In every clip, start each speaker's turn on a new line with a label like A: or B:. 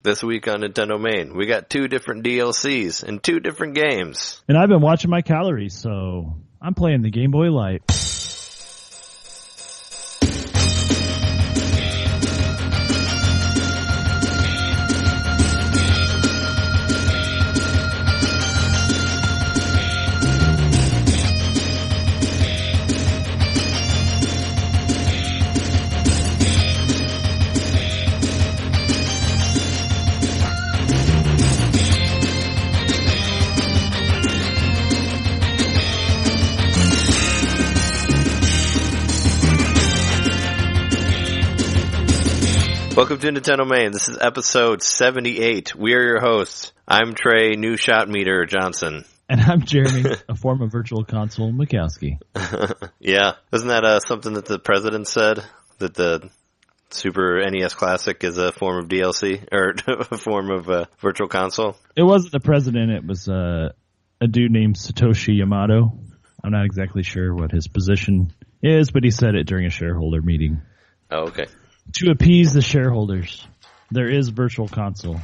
A: This week on NintenDomain, we got 2 different DLCs and 2 different games.
B: And I've been watching my calories, so I'm playing the Game Boy Light.
A: Welcome to NintenDomain. This is episode 78. We are your hosts. I'm Trey, new shot meter Johnson.
B: And I'm Jereme, a form of virtual console Mikowski.
A: Yeah. Isn't that something that the president said? That the Super NES Classic is a form of DLC? Or a form of virtual console?
B: It wasn't the president. It was a dude named Satoshi Yamato. I'm not exactly sure what his position is, but he said it during a shareholder meeting.
A: Oh, okay.
B: To appease the shareholders, there is virtual console.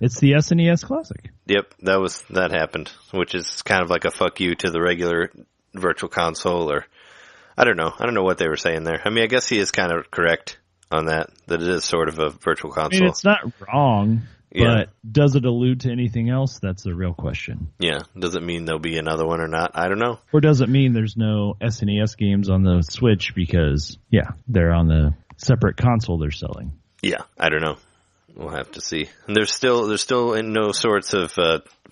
B: It's the SNES Classic.
A: Yep, that happened, which is kind of like a fuck you to the regular virtual console, or I don't know what they were saying there. I mean, I guess he is kind of correct on that it is sort of a virtual console.
B: I mean, it's not wrong, but does it allude to anything else? That's the real question.
A: Yeah, does it mean there'll be another one or not? I don't know.
B: Or does it mean there's no SNES games on the Switch because, they're on the separate console they're selling?
A: Yeah, I don't know. We'll have to see. And there's still in no sorts of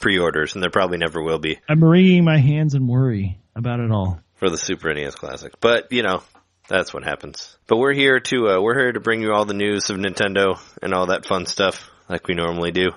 A: pre-orders, and there probably never will be.
B: I'm wringing my hands and worry about it all
A: for the Super NES Classic. But that's what happens. But we're here to bring you all the news of Nintendo and all that fun stuff like we normally do.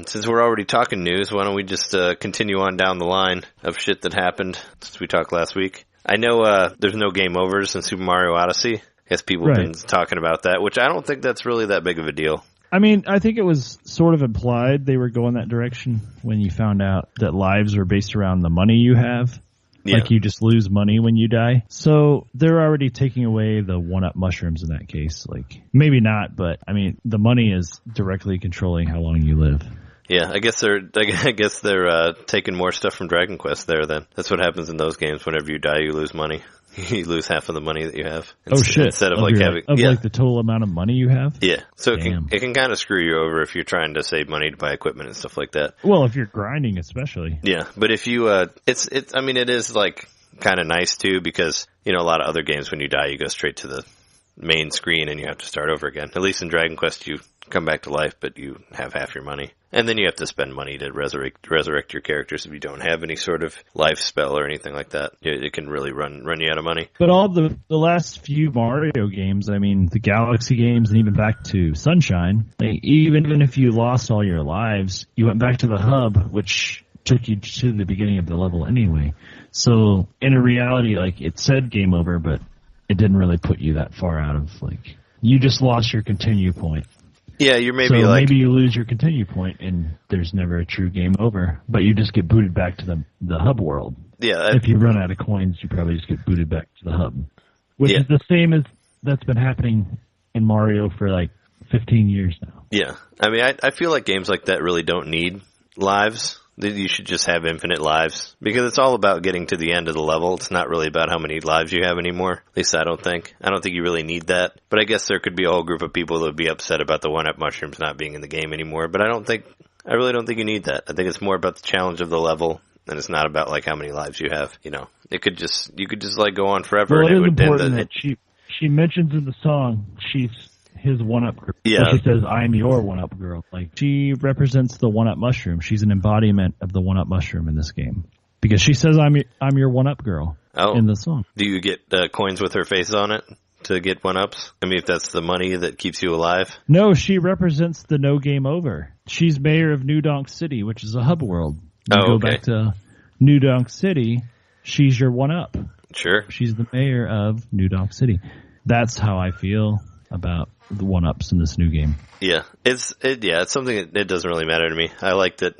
A: Since we're already talking news, why don't we just continue on down the line of shit that happened since we talked last week? I know there's no game overs in Super Mario Odyssey. I guess people have been talking about that, which I don't think that's really that big of a deal.
B: I mean, I think it was sort of implied they were going that direction when you found out that lives are based around the money you have. Yeah. Like you just lose money when you die. So they're already taking away the one-up mushrooms in that case. Like, maybe not, but I mean, the money is directly controlling how long you live.
A: Yeah, I guess they're taking more stuff from Dragon Quest there then. That's what happens in those games. Whenever you die, you lose money. You lose half of the money that you have. Instead of like
B: the total amount of money you have?
A: Yeah. So it can kind of screw you over if you're trying to save money to buy equipment and stuff like that.
B: Well, if you're grinding especially.
A: Yeah, but if you it is like kind of nice too because, a lot of other games when you die you go straight to the main screen and you have to start over again. At least in Dragon Quest you come back to life, but you have half your money. And then you have to spend money to resurrect your characters if you don't have any sort of life spell or anything like that. It can really run you out of money.
B: But all the last few Mario games, I mean, the Galaxy games and even back to Sunshine, even if you lost all your lives, you went back to the hub, which took you to the beginning of the level anyway. So in a reality, it said game over, but it didn't really put you that far out of, you just lost your continue point.
A: Yeah, you're maybe
B: maybe you lose your continue point and there's never a true game over, but you just get booted back to the hub world.
A: Yeah.
B: If you run out of coins, you probably just get booted back to the hub, which is the same as that's been happening in Mario for 15 years now.
A: Yeah. I mean, I feel like games like that really don't need lives. You should just have infinite lives because it's all about getting to the end of the level. It's not really about how many lives you have anymore. At least I don't think. I don't think you really need that. But I guess there could be a whole group of people that would be upset about the one-up mushrooms not being in the game anymore. But I really don't think you need that. I think it's more about the challenge of the level, and it's not about how many lives you have. You could just go on forever.
B: Well,
A: and
B: it is important that she mentions in the song she's his one-up girl.
A: Yeah.
B: So she says, I'm your one-up girl. She represents the one-up mushroom. She's an embodiment of the one-up mushroom in this game. Because she says, I'm your one-up girl in the song.
A: Do you get coins with her face on it to get one-ups? I mean, if that's the money that keeps you alive?
B: No, she represents the no game over. She's mayor of New Donk City, which is a hub world. You go back to New Donk City, she's your one-up.
A: Sure.
B: She's the mayor of New Donk City. That's how I feel about the one-ups in this new game. Yeah,
A: it's something that doesn't really matter to me. I like that,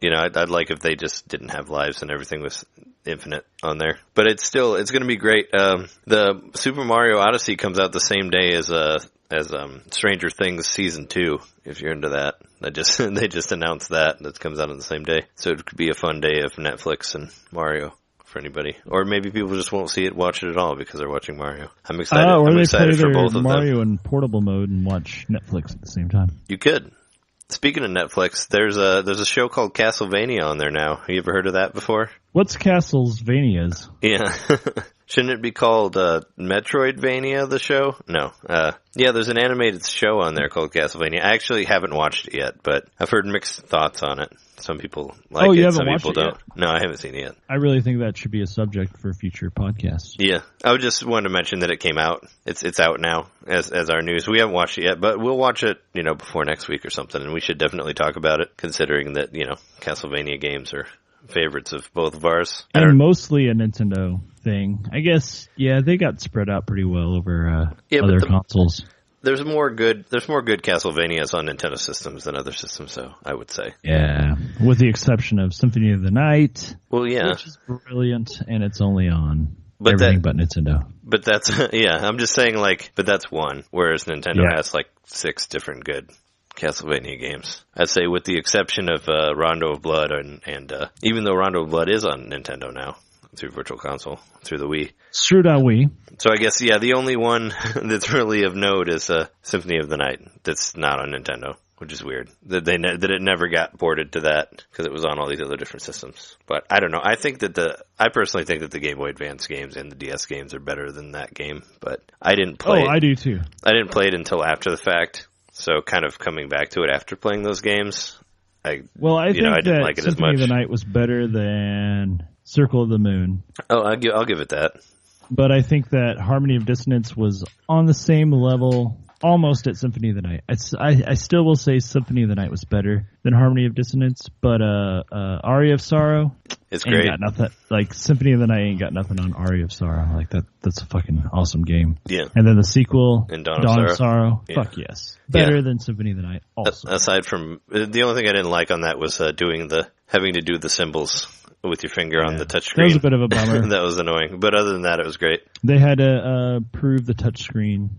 A: I'd like if they just didn't have lives and everything was infinite on there. But it's going to be great. The Super Mario Odyssey comes out the same day as as Stranger Things Season 2, if you're into that. They just announced that comes out on the same day. So it could be a fun day of Netflix and Mario for anybody. Or maybe people just won't watch it at all because they're watching Mario. I'm excited.
B: Or
A: I'm
B: they
A: excited
B: play
A: for
B: their
A: both of them.
B: Mario in portable mode and watch Netflix at the same time.
A: You could. Speaking of Netflix, there's a show called Castlevania on there now. Have you ever heard of that before?
B: What's Castlevania's?
A: Yeah. Shouldn't it be called Metroidvania, the show? No. Yeah, there's an animated show on there called Castlevania. I actually haven't watched it yet, but I've heard mixed thoughts on it. Some people like it, some people don't. No, I haven't seen it yet.
B: I really think that should be a subject for future podcasts.
A: Yeah. I just wanted to mention that it came out. It's out now as our news. We haven't watched it yet, but we'll watch it, before next week or something, and we should definitely talk about it, considering that, Castlevania games are favorites of both of ours.
B: And mostly a Nintendo thing. I guess, yeah, they got spread out pretty well over other consoles.
A: There's more good Castlevanias on Nintendo systems than other systems, so I would say.
B: Yeah, with the exception of Symphony of the Night.
A: Well, yeah.
B: Which is brilliant, and it's only on everything but Nintendo.
A: But that's, yeah, I'm just saying, but that's one, whereas Nintendo has, 6 different good Castlevania games. I'd say with the exception of Rondo of Blood, and even though Rondo of Blood is on Nintendo now, through Virtual Console, through the Wii.
B: Through the Wii.
A: So I guess, yeah, the only one that's really of note is Symphony of the Night that's not on Nintendo, which is weird. That it never got ported to that because it was on all these other different systems. But I don't know. I personally think that the Game Boy Advance games and the DS games are better than that game, but I didn't play it.
B: Oh, I do too.
A: I didn't play it until after the fact, so kind of coming back to it after playing those games, I think didn't like it as much.
B: Symphony of the Night was better than Circle of the Moon.
A: Oh, I'll give it that.
B: But I think that Harmony of Dissonance was on the same level, almost at Symphony of the Night. I still will say Symphony of the Night was better than Harmony of Dissonance, but Aria of Sorrow,
A: it's great.
B: Got nothing. Symphony of the Night ain't got nothing on Aria of Sorrow. That's a fucking awesome game.
A: Yeah.
B: And then the sequel,
A: and Dawn of
B: Sorrow.
A: Yeah.
B: Fuck yes, better than Symphony of the Night. Also,
A: aside from the only thing I didn't like on that was having to do the symbols with your finger on the touchscreen.
B: That was a bit of a bummer.
A: That was annoying. But other than that, it was great.
B: They had to prove the touchscreen,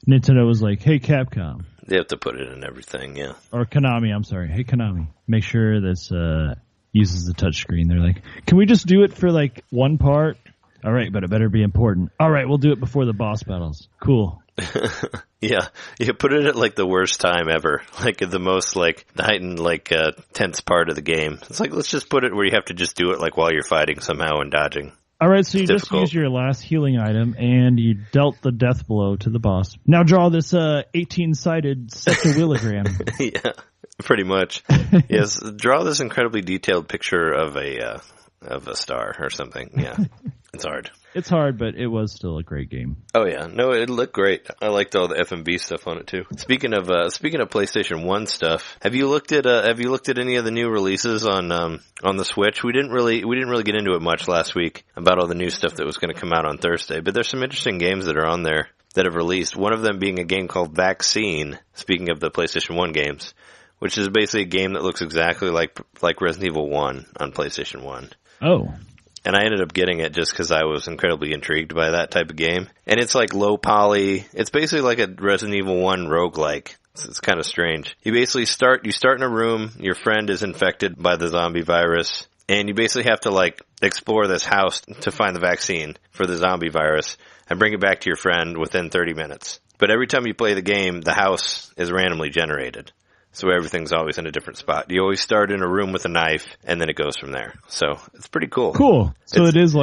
B: Nintendo was like, hey, Capcom.
A: They have to put it in everything, yeah.
B: Or Konami, I'm sorry. Hey, Konami, make sure this uses the touchscreen. They're like, can we just do it for, one part? All right, but it better be important. All right, we'll do it before the boss battles. Cool.
A: Yeah, you put it at the worst time ever, the most heightened tense part of the game. It's let's just put it where you have to just do it while you're fighting somehow and dodging.
B: All right, so you just used your last healing item and you dealt the death blow to the boss. Now draw this 18-sided septawillogram.
A: Yeah, pretty much. Yes, draw this incredibly detailed picture of a star or something. Yeah, it's hard.
B: It's hard, but it was still a great game.
A: Oh yeah, no, it looked great. I liked all the FMV stuff on it too. Speaking of PlayStation 1 stuff, have you looked at any of the new releases on the Switch? We didn't really get into it much last week about all the new stuff that was going to come out on Thursday, but there's some interesting games that are on there that have released. One of them being a game called Vaccine. Speaking of the PlayStation 1 games, which is basically a game that looks exactly like Resident Evil 1 on PlayStation 1.
B: Oh.
A: And I ended up getting it just because I was incredibly intrigued by that type of game. And it's low poly. It's basically like a Resident Evil 1 roguelike. It's kind of strange. You basically start in a room, your friend is infected by the zombie virus, and you basically have to explore this house to find the vaccine for the zombie virus and bring it back to your friend within 30 minutes. But every time you play the game, the house is randomly generated. So everything's always in a different spot. You always start in a room with a knife, and then it goes from there. So it's pretty cool.
B: Cool. So it is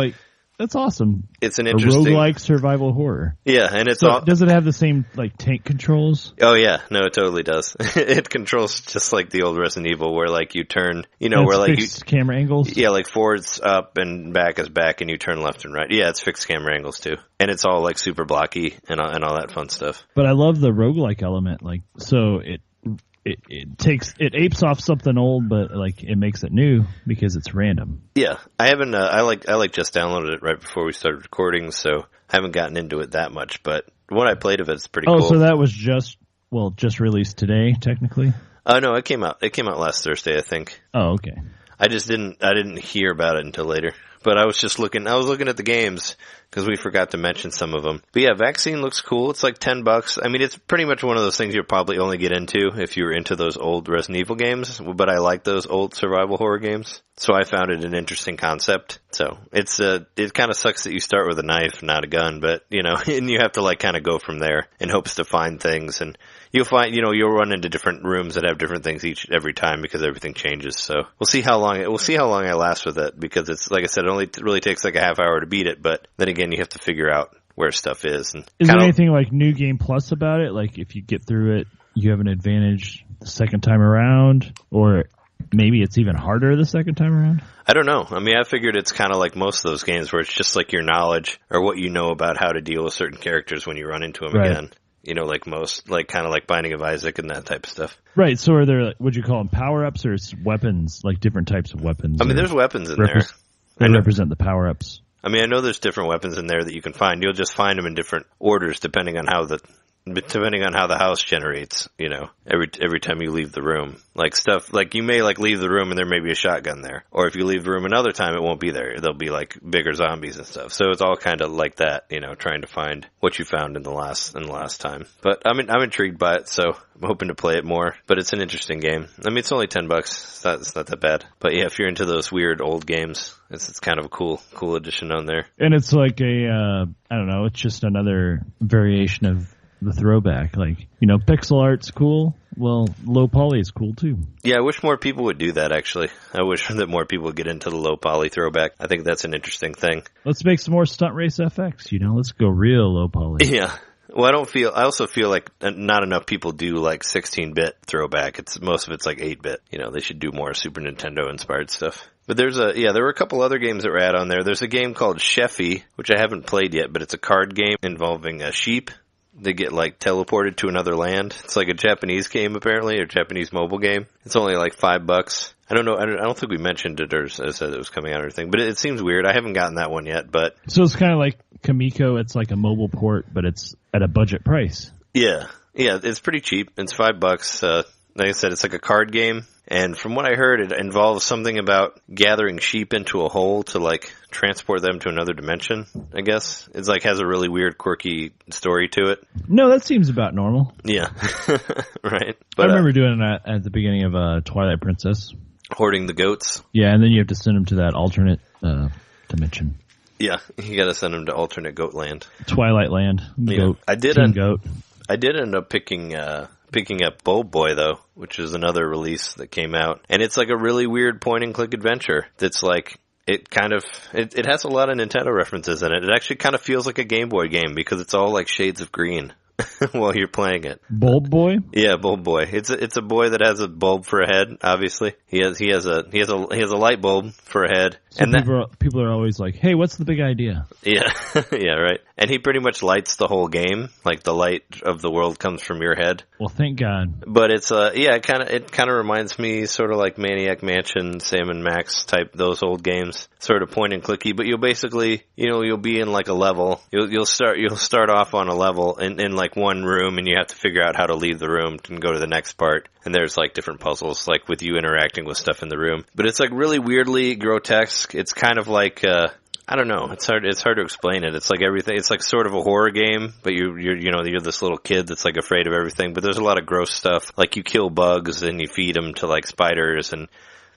B: that's awesome.
A: It's an interesting...
B: A roguelike survival horror.
A: Yeah, and
B: does it have the same, tank controls?
A: Oh, yeah. No, it totally does. It controls just like the old Resident Evil, where, you turn... where,
B: fixed camera angles?
A: Yeah, forward's up and back is back, and you turn left and right. Yeah, it's fixed camera angles, too. And it's all, super blocky and all that fun stuff.
B: But I love the roguelike element. So it apes off something old, but it makes it new because it's random.
A: Yeah, I haven't. I just downloaded it right before we started recording, so I haven't gotten into it that much. But what I played of it's pretty cool.
B: Oh, so that was just released today, technically.
A: No, it came out. It came out last Thursday, I think.
B: Oh, okay.
A: I didn't hear about it until later. But I was looking at the games because we forgot to mention some of them. But yeah, Vaccine looks cool. It's like $10. I mean, it's pretty much one of those things you'll probably only get into if you were into those old Resident Evil games, but I like those old survival horror games. So I found it an interesting concept. So it kind of sucks that you start with a knife, not a gun, but and you have to like kind of go from there in hopes to find things, and you'll find, you'll run into different rooms that have different things every time because everything changes. So we'll see how long I last with it, because it's, like I said, it only really takes like a half hour to beat it, but then again, you have to figure out where stuff is. And
B: is there anything like New Game Plus about it? Like if you get through it, you have an advantage the second time around, or maybe it's even harder the second time around?
A: I don't know. I mean, I figured it's kind of like most of those games where it's just like your knowledge or what you know about how to deal with certain characters when you run into them again. Like most, like kind of like Binding of Isaac and that type of stuff.
B: Right. So are there, would you call them power-ups or weapons, like different types of weapons?
A: I mean, there's weapons in there.
B: They represent the power-ups.
A: I mean, I know there's different weapons in there that you can find. You'll just find them in different orders depending on how the house generates, every time you leave the room. Like stuff, like you may like leave the room and there may be a shotgun there. Or if you leave the room another time, it won't be there. There'll be like bigger zombies and stuff. So it's all kind of like that, trying to find what you found in the last time. But I'm intrigued by it, so I'm hoping to play it more. But it's an interesting game. I mean, it's only $10. It's not that bad. But yeah, if you're into those weird old games, it's kind of a cool addition on there.
B: And it's like I don't know, it's just another variation of the throwback. Like, pixel art's cool. Well, low poly is cool too.
A: Yeah, I wish more people would do that, actually. I wish that more people would get into the low poly throwback. I think that's an interesting thing.
B: Let's make some more Stunt Race FX, let's go real low poly.
A: Yeah. Well, I also feel like not enough people do like 16-bit throwback. Most of it's like 8-bit. They should do more Super Nintendo inspired stuff. But there were a couple other games that were add on there. There's a game called Sheffy, which I haven't played yet, but it's a card game involving a sheep. They get like teleported to another land. It's like a Japanese game apparently, or Japanese mobile game. It's only like $5. I don't know. I don't think we mentioned it or said it was coming out or anything, but it seems weird. I haven't gotten that one yet, but.
B: So it's kind of like Kamiko. It's like a mobile port, but it's at a budget price.
A: Yeah. Yeah. It's pretty cheap. It's $5. Like I said, it's like a card game. And from what I heard, it involves something about gathering sheep into a hole to like transport them to another dimension, I guess. It's like has a really weird, quirky story to it.
B: No, that seems about normal.
A: Yeah. Right. But,
B: I remember doing that at the beginning of Twilight Princess.
A: Hoarding the goats.
B: Yeah, and then you have to send them to that alternate dimension.
A: Yeah, you gotta send them to alternate goat land.
B: Twilight land. Goat.
A: Yeah.
B: Goat.
A: I did end up picking up Bulb Boy, though, which is another release that came out. And it's like a really weird point-and-click adventure that's like, it has a lot of Nintendo references in it. It actually kind of feels like a Game Boy game because it's all like shades of green while you're playing it.
B: Bulb Boy?
A: Yeah, Bulb Boy. It's a boy that has a bulb for a head, obviously. He has a light bulb for a head.
B: So and people are always like, "Hey, what's the big idea?"
A: Yeah. Yeah, right. And he pretty much lights the whole game. Like the light of the world comes from your head.
B: Well, thank God.
A: But it's it kind of reminds me sort of like Maniac Mansion, Sam and Max type, those old games, sort of point and clicky. But you'll basically, you'll be in like a level. You'll start off on a level in like one room, and you have to figure out how to leave the room and go to the next part. And there's like different puzzles, like with you interacting with stuff in the room. But it's like really weirdly grotesque. It's kind of like I don't know. It's hard to explain it. It's like everything. It's like sort of a horror game, but you're this little kid that's like afraid of everything. But there's a lot of gross stuff. Like you kill bugs and you feed them to like spiders, and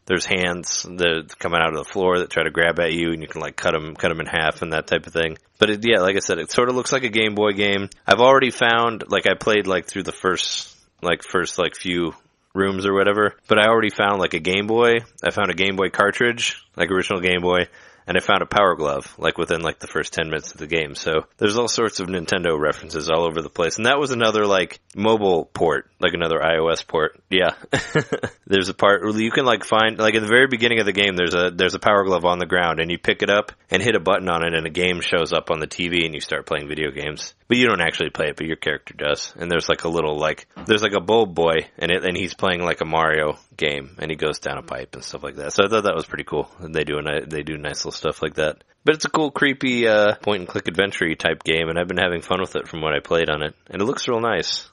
A: there's hands that come out of the floor that try to grab at you, and you can like cut them in half and that type of thing. But like I said, it sort of looks like a Game Boy game. I've already found, like, I played like through the first few rooms or whatever, but I already found like a Game Boy. I found a Game Boy cartridge, like original Game Boy. And I found a Power Glove, like within like the first 10 minutes of the game. So there's all sorts of Nintendo references all over the place. And that was another like mobile port, like another iOS port. Yeah. There's a part where you can like find, like at the very beginning of the game, there's a Power Glove on the ground, and you pick it up and hit a button on it, and a game shows up on the TV, and you start playing video games. But you don't actually play it, but your character does. And there's like a little there's like a Bulb Boy, and he's playing like a Mario game, and he goes down a pipe and stuff like that. So I thought that was pretty cool. And they do nice little stuff like that. But it's a cool, creepy, point and click adventure type game, and I've been having fun with it from what I played on it. And it looks real nice.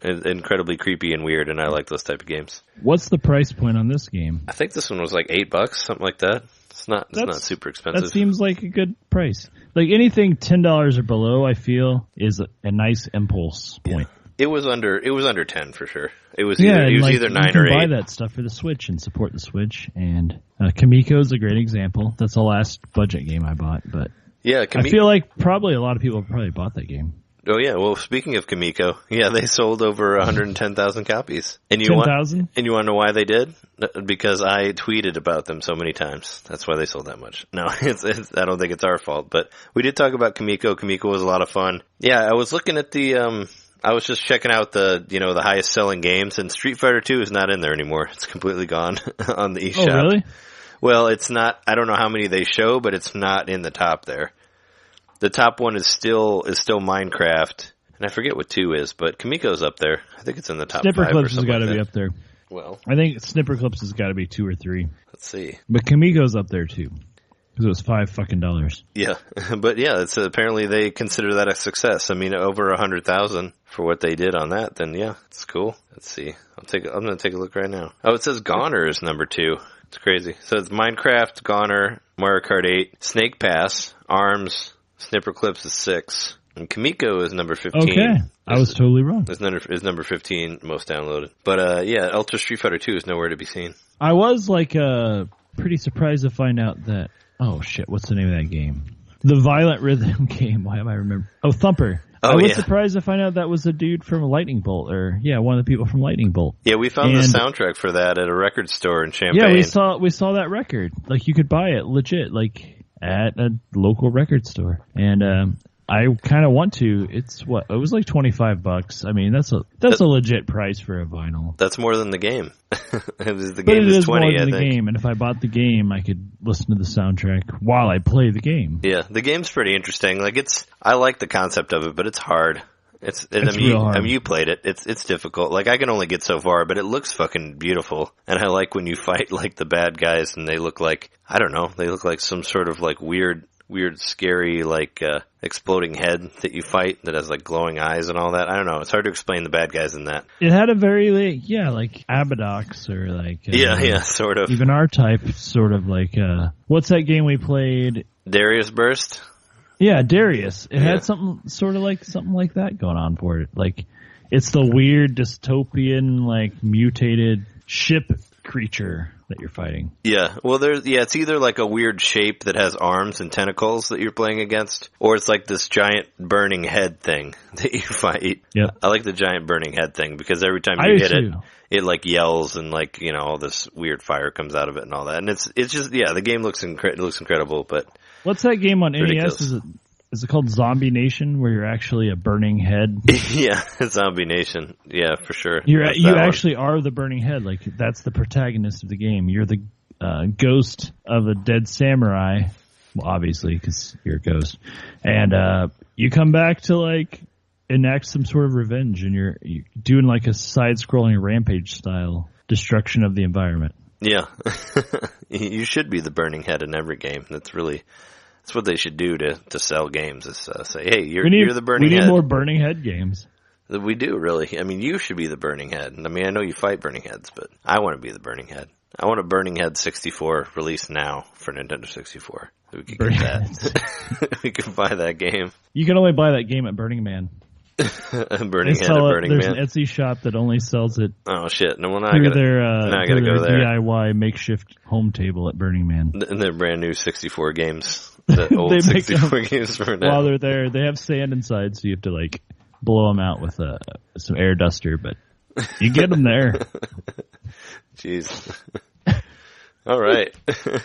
A: incredibly creepy and weird, and I like those type of games.
B: What's the price point on this game?
A: I think this one was like $8, something like that. It's not super expensive.
B: That seems like a good price. Like anything $10 or below, I feel is a nice impulse point.
A: It was under 10 for sure. It was either 9 or 8.
B: You can buy that stuff for the Switch and support the Switch. And Kamiko is a great example. That's the last budget game I bought, but
A: yeah,
B: I feel like probably a lot of people probably bought that game.
A: Oh yeah, well speaking of Kamiko, yeah, they sold over 110,000 copies. And
B: 10,000?
A: And you want to know why they did? Because I tweeted about them so many times. That's why they sold that much. No, I don't think it's our fault, but we did talk about Kamiko. Kamiko was a lot of fun. Yeah, I was looking at I was just checking out the highest selling games, and Street Fighter 2 is not in there anymore. It's completely gone on the eShop.
B: Oh, really?
A: Well, it's not. I don't know how many they show, but it's not in the top there. The top one is still Minecraft, and I forget what 2 is, but Kamiko's up there. I think it's in the top 5 or something.
B: Snipperclips has got to be up there.
A: Well,
B: I think Snipperclips has got to be 2 or 3.
A: Let's see.
B: But Kamiko's up there too, because it was $5.
A: Yeah, but yeah, it's apparently they consider that a success. I mean, over 100,000 for what they did on that. Then yeah, it's cool. Let's see. I'm going to take a look right now. Oh, it says Goner is number 2. It's crazy. So it's Minecraft, Goner, Mario Kart 8, Snake Pass, ARMS. Snipperclips is 6. And Kamiko is number 15.
B: Okay. I was totally wrong.
A: Is number 15 most downloaded. But yeah, Ultra Street Fighter 2 is nowhere to be seen.
B: I was pretty surprised to find out that, oh shit, what's the name of that game? The Violent Rhythm game. Why am I remembering? Oh, Thumper. I was surprised to find out that was a dude from Lightning Bolt, or one of the people from Lightning Bolt.
A: Yeah, we found the soundtrack for that at a record store in Champaign.
B: Yeah, we saw that record. Like you could buy it legit, like at a local record store. And I kind of want to. It was like $25. I mean, that's a legit price for a vinyl.
A: That's more than the game. The
B: game
A: is 20,
B: more than the game, and if I bought the game, I could listen to the soundtrack while I play the game.
A: Yeah, the game's pretty interesting. Like I like the concept of it, but it's hard. It's
B: real hard.
A: I mean, you played it. It's difficult. Like I can only get so far, but it looks fucking beautiful. And I like when you fight like the bad guys, and they look like, I don't know, they look like some sort of like weird, scary, like exploding head that you fight that has like glowing eyes and all that. I don't know. It's hard to explain the bad guys in that.
B: It had a very like Abadox or like
A: sort of
B: even R-Type sort of like what's that game we played?
A: Darius Burst.
B: Yeah, Darius. It had something like that going on for it. Like it's the weird dystopian like mutated ship creature that you're fighting.
A: Yeah, well, it's either like a weird shape that has arms and tentacles that you're playing against, or it's like this giant burning head thing that you fight.
B: Yeah,
A: I like the giant burning head thing because every time you hit it, it like yells and like all this weird fire comes out of it and all that. And it's just the game looks incredible. But
B: what's that game on NES? Is it called Zombie Nation, where you're actually a burning head?
A: Yeah, Zombie Nation. Yeah, for sure.
B: You actually are the burning head. Like, that's the protagonist of the game. You're the ghost of a dead samurai. Well, obviously, because you're a ghost. And you come back to, like, enact some sort of revenge, and you're doing, like, a side-scrolling rampage-style destruction of the environment.
A: Yeah. You should be the burning head in every game. That's what they should do to sell games is say, hey, you're the burning head.
B: We need more burning head games.
A: We do, really. I mean, you should be the burning head. I mean, I know you fight burning heads, but I want to be the burning head. I want a Burning Head 64 released now for Nintendo 64. We could get that. We could buy that game.
B: You can only buy that game at Burning Man.
A: Burning Head at Burning Man.
B: There's an Etsy shop that only sells it.
A: Oh shit! No,
B: I gotta go there. DIY makeshift home table at Burning Man.
A: And their brand new 64 games. The old 64 games for now.
B: While they're there, they have sand inside, so you have to like blow them out with some air duster. But you get them there.
A: Jeez. All right,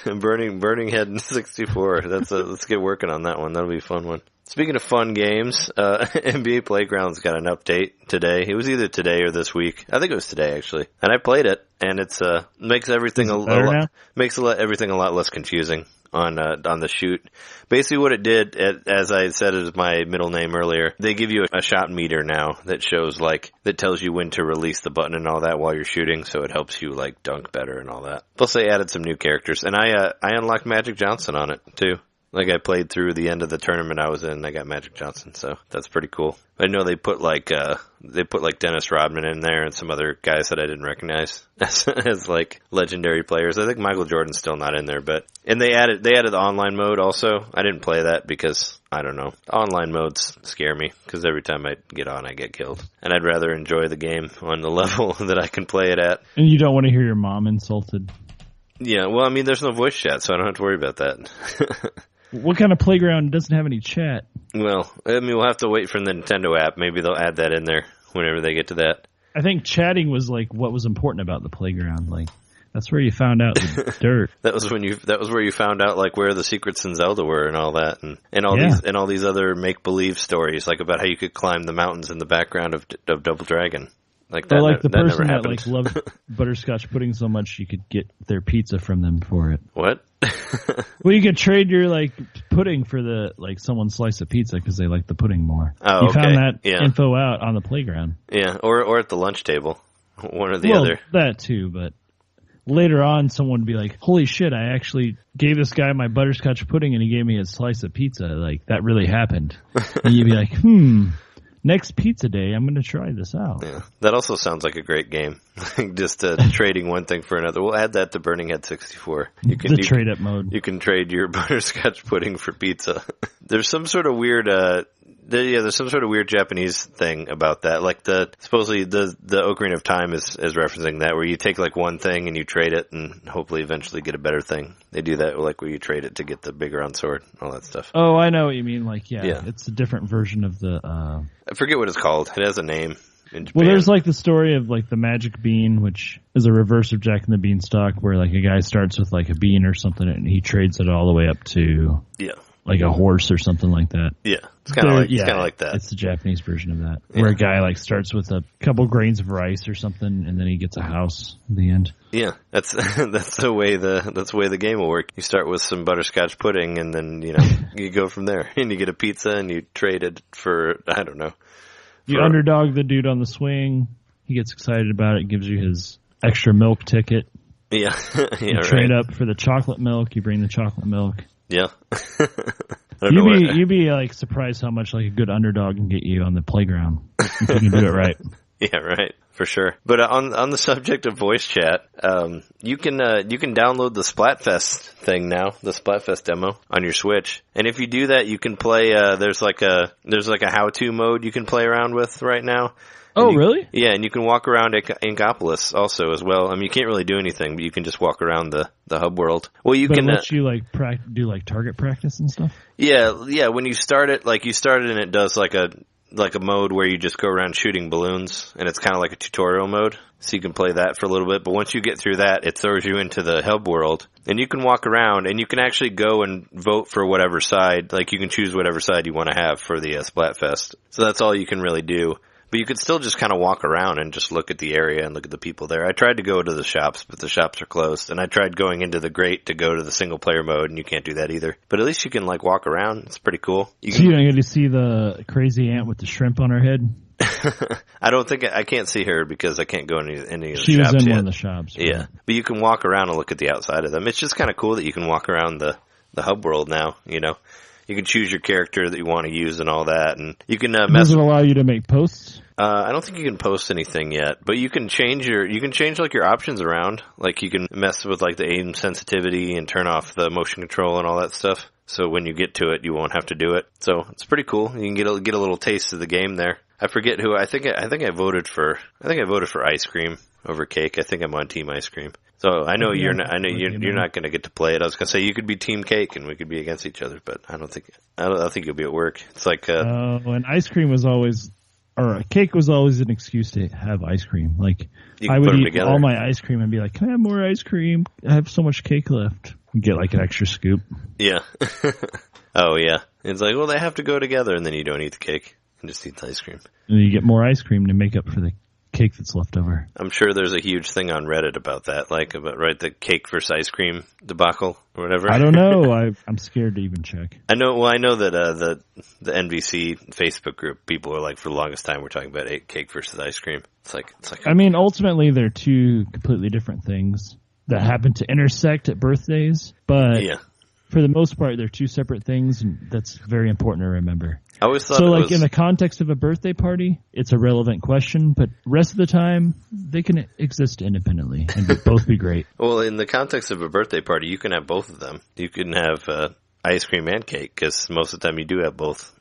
A: Burning Head 64. Let's get working on that one. That'll be a fun one. Speaking of fun games, NBA Playground's got an update today. It was either today or this week. I think it was today actually. And I played it, and it's makes everything a lot less confusing on the shoot. Basically, what it did, as I said, is my middle name earlier. They give you a shot meter now that shows that tells you when to release the button and all that while you're shooting, so it helps you like dunk better and all that. Plus, they added some new characters, and I unlocked Magic Johnson on it too. Like, I played through the end of the tournament I was in, and I got Magic Johnson, so that's pretty cool. I know they put Dennis Rodman in there and some other guys that I didn't recognize as like legendary players. I think Michael Jordan's still not in there, and they added the online mode also. I didn't play that because I don't know. Online modes scare me because every time I get on, I get killed, and I'd rather enjoy the game on the level that I can play it at.
B: And you don't want to hear your mom insulted.
A: Yeah, well, I mean, there's no voice chat, so I don't have to worry about that.
B: What kind of playground doesn't have any chat?
A: Well, I mean, we'll have to wait for the Nintendo app. Maybe they'll add that in there whenever they get to that.
B: I think chatting was like what was important about the playground. Like that's where you found out the dirt.
A: That was where you found out like where the secrets in Zelda were and all that, and all these other make believe stories like about how you could climb the mountains in the background of Double Dragon. Like that,
B: like the
A: that
B: person
A: never
B: that like loved butterscotch pudding so much you could get their pizza from them for it.
A: What?
B: Well, you could trade your like pudding for the like someone's slice of pizza because they like the pudding more.
A: Oh,
B: you found that info out on the playground.
A: Yeah, or at the lunch table, one or the other.
B: That too, but later on, someone would be like, "Holy shit! I actually gave this guy my butterscotch pudding, and he gave me a slice of pizza. Like that really happened." And you'd be like, next pizza day, I'm going to try this out.
A: Yeah, that also sounds like a great game. Just trading one thing for another. We'll add that to Burning Head 64.
B: Trade up mode.
A: You can trade your butterscotch pudding for pizza. There's some sort of weird. There's some sort of weird Japanese thing about that. Like supposedly the Ocarina of Time is referencing that, where you take like one thing and you trade it and hopefully eventually get a better thing. They do that like where you trade it to get the bigger on sword, all that stuff.
B: Oh, I know what you mean. Like, yeah. It's a different version of the.
A: I forget what it's called. It has a name. In Japan.
B: Well, there's like the story of like the magic bean, which is a reverse of Jack and the Beanstalk, where like a guy starts with like a bean or something and he trades it all the way up to like a horse or something like that.
A: Yeah, it's kind of like that.
B: It's the Japanese version of that, where a guy like starts with a couple grains of rice or something, and then he gets a house in the end. Yeah,
A: that's the way the game will work. You start with some butterscotch pudding, and then you go from there, and you get a pizza, and you trade it for I don't know.
B: You underdog the dude on the swing. He gets excited about it. Gives you his extra milk ticket.
A: Yeah,
B: you trade up for the chocolate milk. You bring the chocolate milk.
A: Yeah.
B: You'd be like surprised how much like a good underdog can get you on the playground if you can do it right.
A: Yeah, right. For sure. But on the subject of voice chat, you can download the Splatfest thing now, the Splatfest demo on your Switch. And if you do that, you can play there's like a how-to mode you can play around with right now.
B: Oh, really?
A: Yeah, and you can walk around Inkopolis also as well. I mean, you can't really do anything, but you can just walk around the hub world. Well,
B: it lets you like do like target practice and stuff.
A: Yeah. When you start it, and it does like a mode where you just go around shooting balloons, and it's kind of like a tutorial mode. So you can play that for a little bit. But once you get through that, it throws you into the hub world, and you can walk around, and you can actually go and vote for whatever side. Like you can choose whatever side you want to have for the Splatfest. So that's all you can really do. But you could still just kind of walk around and just look at the area and look at the people there. I tried to go to the shops, but the shops are closed. And I tried going into the grate to go to the single player mode, and you can't do that either. But at least you can like walk around. It's pretty cool.
B: You don't get to see the crazy ant with the shrimp on her head?
A: I can't see her because I can't go in any of the shops yet.
B: She was in one of the shops. Right?
A: Yeah. But you can walk around and look at the outside of them. It's just kind of cool that you can walk around the hub world now, You can choose your character that you want to use and all that, and you can
B: Does it allow you to make posts?
A: I don't think you can post anything yet, but you can change like your options around. Like you can mess with like the aim sensitivity and turn off the motion control and all that stuff. So when you get to it, you won't have to do it. So it's pretty cool. You can get a little taste of the game there. I forget who. I think I voted for ice cream over cake. I think I'm on Team Ice Cream. So I know you're not going to get to play it. I was going to say you could be Team Cake and we could be against each other, but I don't think you'll be at work. It's like
B: and ice cream was always, or cake was always an excuse to have ice cream. Like I would eat all my ice cream and be like, "Can I have more ice cream? I have so much cake left." You get like an extra scoop.
A: Yeah. Oh yeah. It's like, well, they have to go together, and then you don't eat the cake and just eat the ice cream.
B: And you get more ice cream to make up for the cake that's left over.
A: I'm sure there's a huge thing on Reddit about that, the cake versus ice cream debacle or whatever.
B: I don't know. I'm scared to even check.
A: I know that the NVC Facebook group, people are like, for the longest time, we're talking about cake versus ice cream. It's like.
B: I mean, ultimately, they're two completely different things that happen to intersect at birthdays, but for the most part, they're two separate things, and that's very important to remember.
A: I always thought
B: in the context of a birthday party, it's a relevant question, but rest of the time, they can exist independently and both be great.
A: Well, in the context of a birthday party, you can have both of them. You can have ice cream and cake, because most of the time you do have both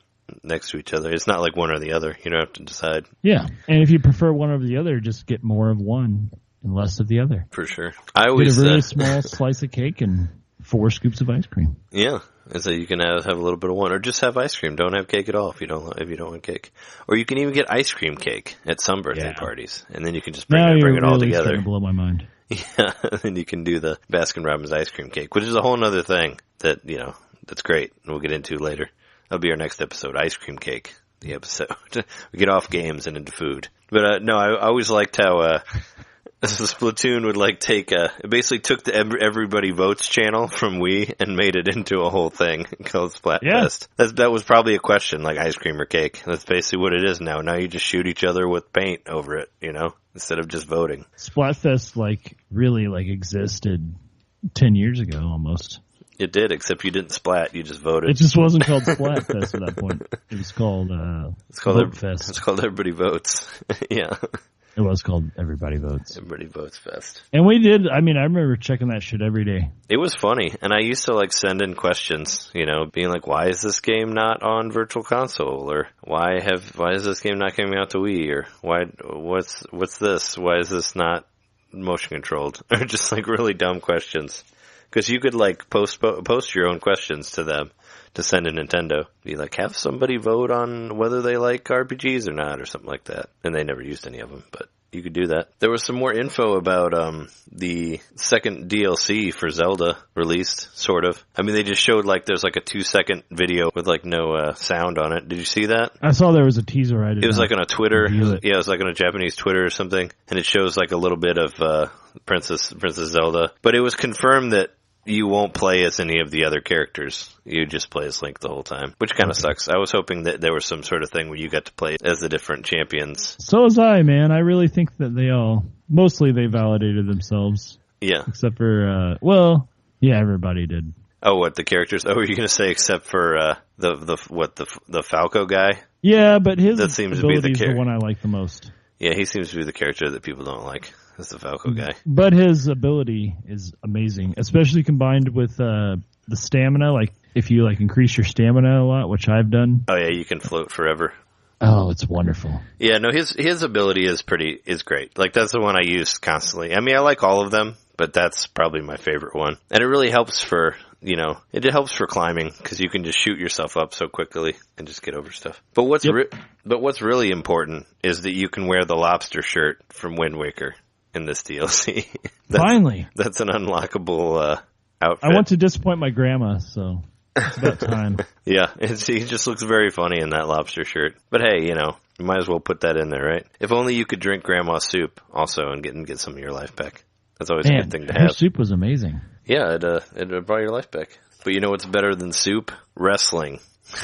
A: next to each other. It's not like one or the other. You don't have to decide.
B: Yeah, and if you prefer one over the other, just get more of one and less of the other.
A: For sure. I always
B: get a really small slice of cake and 4 scoops of ice cream.
A: Yeah, and so you can have a little bit of one, or just have ice cream. Don't have cake at all if you don't want cake. Or you can even get ice cream cake at some birthday parties, and then you can just bring it all together.
B: Starting to blow my mind.
A: Yeah, and you can do the Baskin-Robbins ice cream cake, which is a whole other thing that that's great. And we'll get into later. That'll be our next episode, ice cream cake. The episode we get off games and into food, but no, I always liked how. Splatoon would take it basically took the Everybody Votes channel from Wii and made it into a whole thing called Splatfest. Yeah. That was probably a question, like ice cream or cake. That's basically what it is now. Now you just shoot each other with paint over it, instead of just voting.
B: Splatfest really existed 10 years ago almost.
A: It did, except you didn't splat, you just voted.
B: It just wasn't called Splatfest at that point. It was called Votefest.
A: It's called Everybody Votes. Yeah.
B: It was called Everybody Votes.
A: Everybody Votes Fest.
B: And we did, I remember checking that shit every day.
A: It was funny. And I used to send in questions, being like, why is this game not on Virtual Console? Or why is this game not coming out to Wii? Or what's this? Why is this not motion controlled? Or just really dumb questions. Because you could post your own questions to them to send to Nintendo. Be like, have somebody vote on whether they like RPGs or not, or something like that. And they never used any of them, but you could do that. There was some more info about the second DLC for Zelda released, sort of. They just showed there's a 2-second video with no sound on it. Did you see that?
B: I saw there was a teaser. It
A: was on a Twitter. It was on a Japanese Twitter or something, and it shows a little bit of Princess Zelda. But it was confirmed that you won't play as any of the other characters. You just play as Link the whole time, which kind of sucks. I was hoping that there was some sort of thing where you got to play as the different champions.
B: So was I, man. I really think that mostly they validated themselves.
A: Yeah.
B: Except for, everybody did.
A: Oh, what, the characters? Oh, were you going to say except for the Falco guy?
B: Yeah, but his
A: that seems to be
B: the one I like the most.
A: Yeah, he seems to be the character that people don't like. That's the Falco guy.
B: But his ability is amazing, especially combined with the stamina. If you increase your stamina a lot, which I've done.
A: Oh yeah, you can float forever.
B: Oh, it's wonderful.
A: Yeah, no, his ability is great. That's the one I use constantly. I like all of them, but that's probably my favorite one. And it really helps for it helps for climbing, because you can just shoot yourself up so quickly and just get over stuff. But what's really important is that you can wear the lobster shirt from Wind Waker in this DLC.
B: Finally.
A: That's an unlockable outfit.
B: I want to disappoint my grandma, so it's about time.
A: Yeah, he just looks very funny in that lobster shirt. But hey, you might as well put that in there, right? If only you could drink grandma's soup also and get some of your life back. That's always a good thing to have.
B: Her soup was amazing.
A: Yeah, it brought your life back. But you know what's better than soup? Wrestling.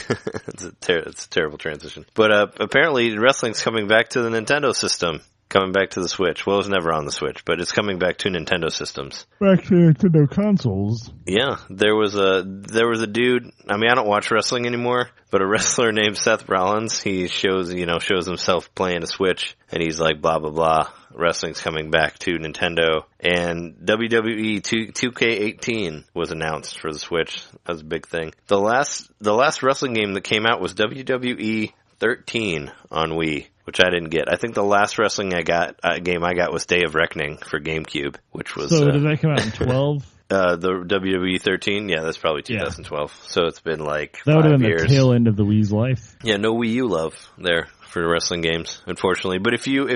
A: It's a terrible transition. But apparently wrestling's coming back to the Nintendo system. Coming back to the Switch. Well, it was never on the Switch, but it's coming back to Nintendo systems.
B: Back to Nintendo consoles.
A: Yeah, there was a dude. I don't watch wrestling anymore, but a wrestler named Seth Rollins. He shows himself playing a Switch, and he's like, blah blah blah. Wrestling's coming back to Nintendo, and WWE 2K18 was announced for the Switch. That was a big thing. The last wrestling game that came out was WWE 13 on Wii, which I didn't get. I think the last wrestling game I got was Day of Reckoning for GameCube, which was...
B: So did that come out in 12?
A: The WWE 13? Yeah, that's probably 2012. Yeah. So it's been 5 years.
B: That would have been the tail end of the Wii's life.
A: Yeah, no Wii U love there for wrestling games, unfortunately. But if you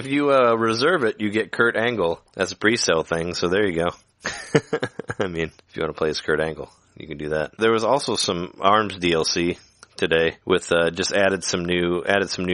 A: reserve it, you get Kurt Angle. That's a pre-sale thing, so there you go. If you want to play as Kurt Angle, you can do that. There was also some ARMS DLC today with just added some new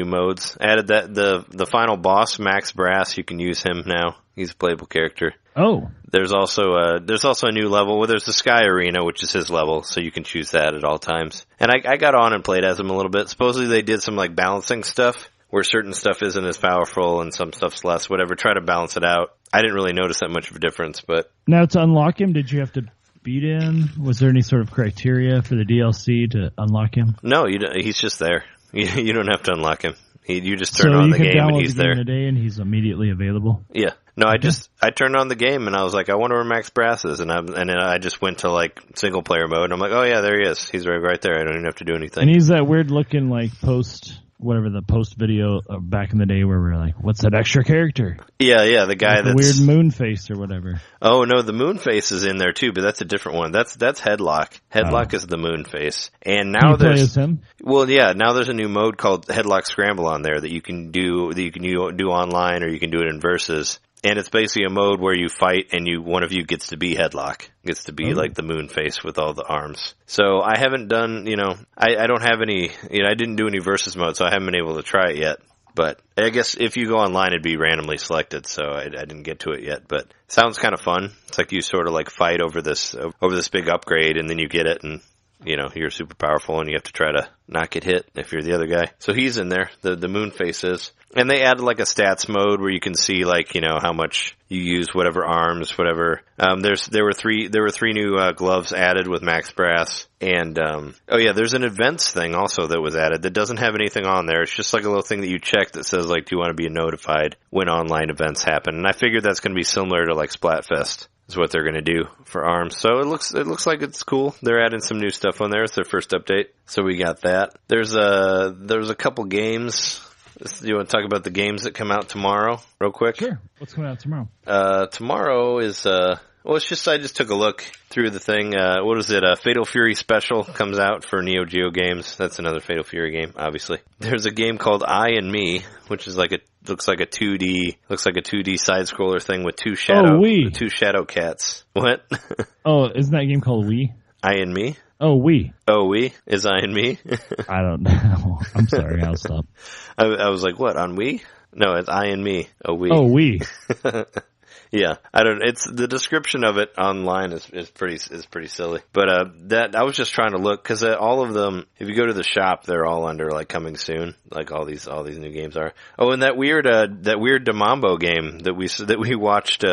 A: modes. Added that the final boss, Max Brass, you can use him now. He's a playable character.
B: Oh.
A: There's also a new level where there's the Sky Arena, which is his level, so you can choose that at all times. And I got on and played as him a little bit. Supposedly they did some balancing stuff where certain stuff isn't as powerful and some stuff's less, whatever. Try to balance it out. I didn't really notice that much of a difference, but...
B: Now, to unlock him, did you have to beat him? Was there any sort of criteria for the DLC to unlock him?
A: No, he's just there. You don't have to unlock him. You just turn on the game and he's there.
B: So you can download the game in a day and he's immediately available?
A: Yeah. No, I turned on the game and I was like, I wonder where Max Brass is, and then I just went to like single player mode and I'm like, oh yeah, there he is. He's right there. I don't even have to do anything.
B: And he's that weird looking like post video back in the day where we were like, what's that extra character?
A: Yeah, the guy
B: like
A: that's
B: weird moon face or whatever.
A: Oh no, the moon face is in there too, but that's a different one. That's Headlock. Headlock is the moon face. And now
B: play as him?
A: Well, yeah, now there's a new mode called Headlock Scramble on there that you can do online, or you can do it in versus. And it's basically a mode where you fight and one of you gets to be Headlock. Gets to be like the moon face with all the arms. So I haven't done, I don't have any, I didn't do any versus mode, so I haven't been able to try it yet. But I guess if you go online, it'd be randomly selected, so I didn't get to it yet. But it sounds kind of fun. It's like you sort of like fight over this big upgrade, and then you get it, and you're super powerful, and you have to try to not get hit if you're the other guy. So he's in there. The moon face is. And they added like a stats mode where you can see like, how much you use, whatever arms, whatever. There were three new gloves added with Max Brass. And there's an events thing also that was added that doesn't have anything on there. It's just like a little thing that you check that says like, do you want to be notified when online events happen? And I figured that's going to be similar to like Splatfest. Is what they're going to do for ARMS. So it looks like it's cool. They're adding some new stuff on there. It's their first update. So we got that. There's a couple games. Do you want to talk about the games that come out tomorrow real quick?
B: Sure. What's coming out tomorrow?
A: Tomorrow is, it's just, I just took a look through the thing. What is it? Fatal Fury Special comes out for Neo Geo games. That's another Fatal Fury game, obviously. There's a game called I and Me, which is looks like a 2D side scroller thing with two shadow cats. What?
B: Isn't that game called Wii?
A: I and Me?
B: Oh, Wii.
A: Oh, Wii? Is I and Me?
B: I don't know. I'm sorry, I'll stop.
A: I was like, what, on Wii? No, it's I and Me. Oh, Wii.
B: Oh, Wii.
A: Yeah, it's the description of it online is pretty silly. But I was just trying to look because all of them, if you go to the shop, they're all under like coming soon, like all these new games are. Oh, and that weird Demambo game that we watched.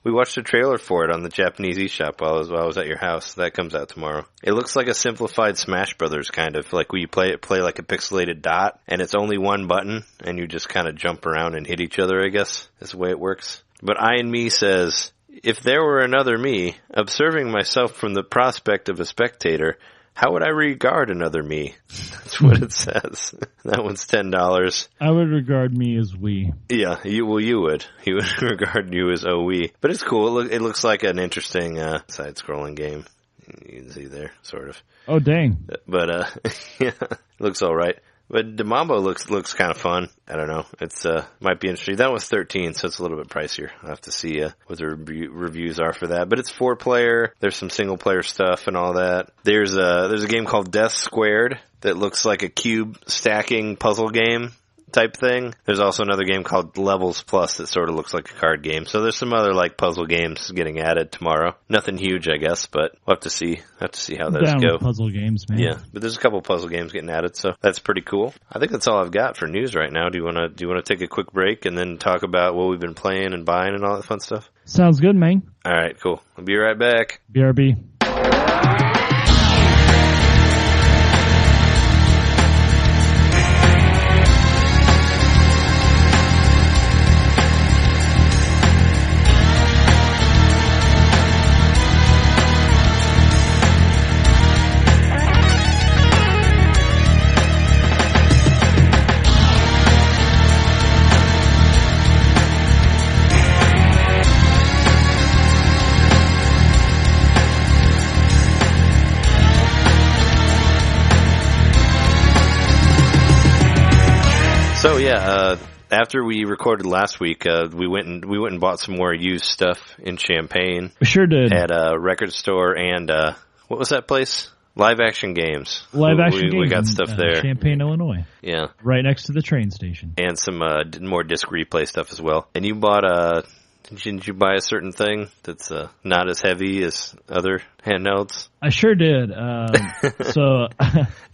A: We watched a trailer for it on the Japanese eShop while I was at your house. That comes out tomorrow. It looks like a simplified Smash Brothers kind of, like where you play like a pixelated dot, and it's only one button, and you just kind of jump around and hit each other, I guess, is the way it works. But I and Me says, if there were another me, observing myself from the prospect of a spectator, how would I regard another me? That's what it says. That one's $10.
B: I would regard me as we.
A: Yeah, you would. He would regard you as we. But it's cool. It looks like an interesting side-scrolling game. You can see there, sort of.
B: Oh, dang.
A: But yeah, it looks all right. But Demambo looks kind of fun. I don't know. It's might be interesting. That was $13, so it's a little bit pricier. I'll have to see what the reviews are for that. But it's 4-player. There's some single-player stuff and all that. There's a game called Death Squared that looks like a cube stacking puzzle game type thing. There's also another game called Levels Plus that sort of looks like a card game. So there's some other like puzzle games getting added tomorrow. Nothing huge, I guess, but we'll have to see how those go.
B: Puzzle games, man.
A: Yeah, but there's a couple puzzle games getting added, so that's pretty cool. I think that's all I've got for news right now. Do you want to take a quick break and then talk about what we've been playing and buying and all that fun stuff?
B: Sounds good, man.
A: All right, cool. I'll be right back.
B: BRB.
A: So yeah, after we recorded last week, we went and bought some more used stuff in Champaign.
B: We sure did.
A: At a record store and what was that place? Live Action Games.
B: Live Action Games.
A: We got stuff there.
B: Champaign, Illinois.
A: Yeah.
B: Right next to the train station.
A: And some more disc replay stuff as well. And you bought didn't you buy a certain thing that's not as heavy as other handhelds?
B: I sure did. So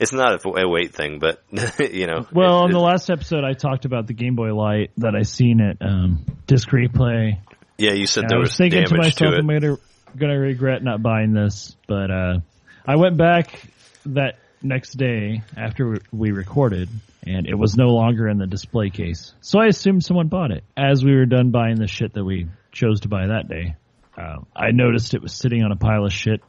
A: it's not a weight thing, but you know.
B: Well, on the last episode, I talked about the Game Boy Light that I seen at Disc Replay.
A: Yeah, you said there was
B: thinking
A: damage
B: to myself,
A: to it.
B: gonna regret not buying this, but I went back that next day after we recorded, and it was no longer in the display case. So I assumed someone bought it. As we were done buying the shit that we chose to buy that day, I noticed it was sitting on a pile of shit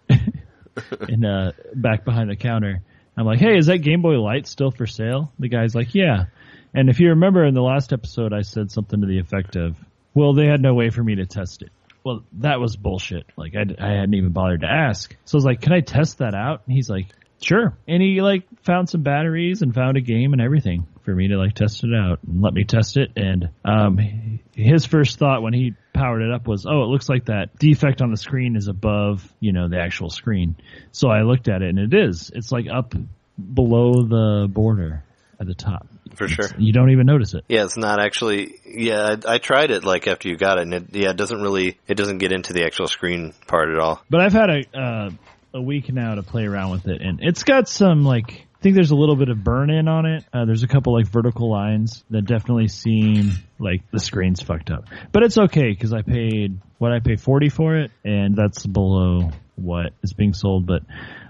B: in back behind the counter. I'm like, hey, is that Game Boy Light still for sale? The guy's like, yeah. And if you remember in the last episode, I said something to the effect of, well, they had no way for me to test it. Well, that was bullshit. Like, I hadn't even bothered to ask. So I was like, can I test that out? And he's like, sure. And he, like, found some batteries and found a game and everything for me to, like, test it out and let me test it. And his first thought when he powered it up was, oh, it looks like that defect on the screen is above, the actual screen. So I looked at it, and it is. It's, like, up below the border at the top.
A: For sure.
B: You don't even notice it.
A: Yeah, it's not actually. Yeah, I tried it like after you got it, and it doesn't get into the actual screen part at all.
B: But I've had a week now to play around with it, and it's got some, like, I think there's a little bit of burn in on it. There's a couple, like, vertical lines that definitely seem like the screen's fucked up. But it's okay, because I paid $40 for it, and that's below what is being sold. But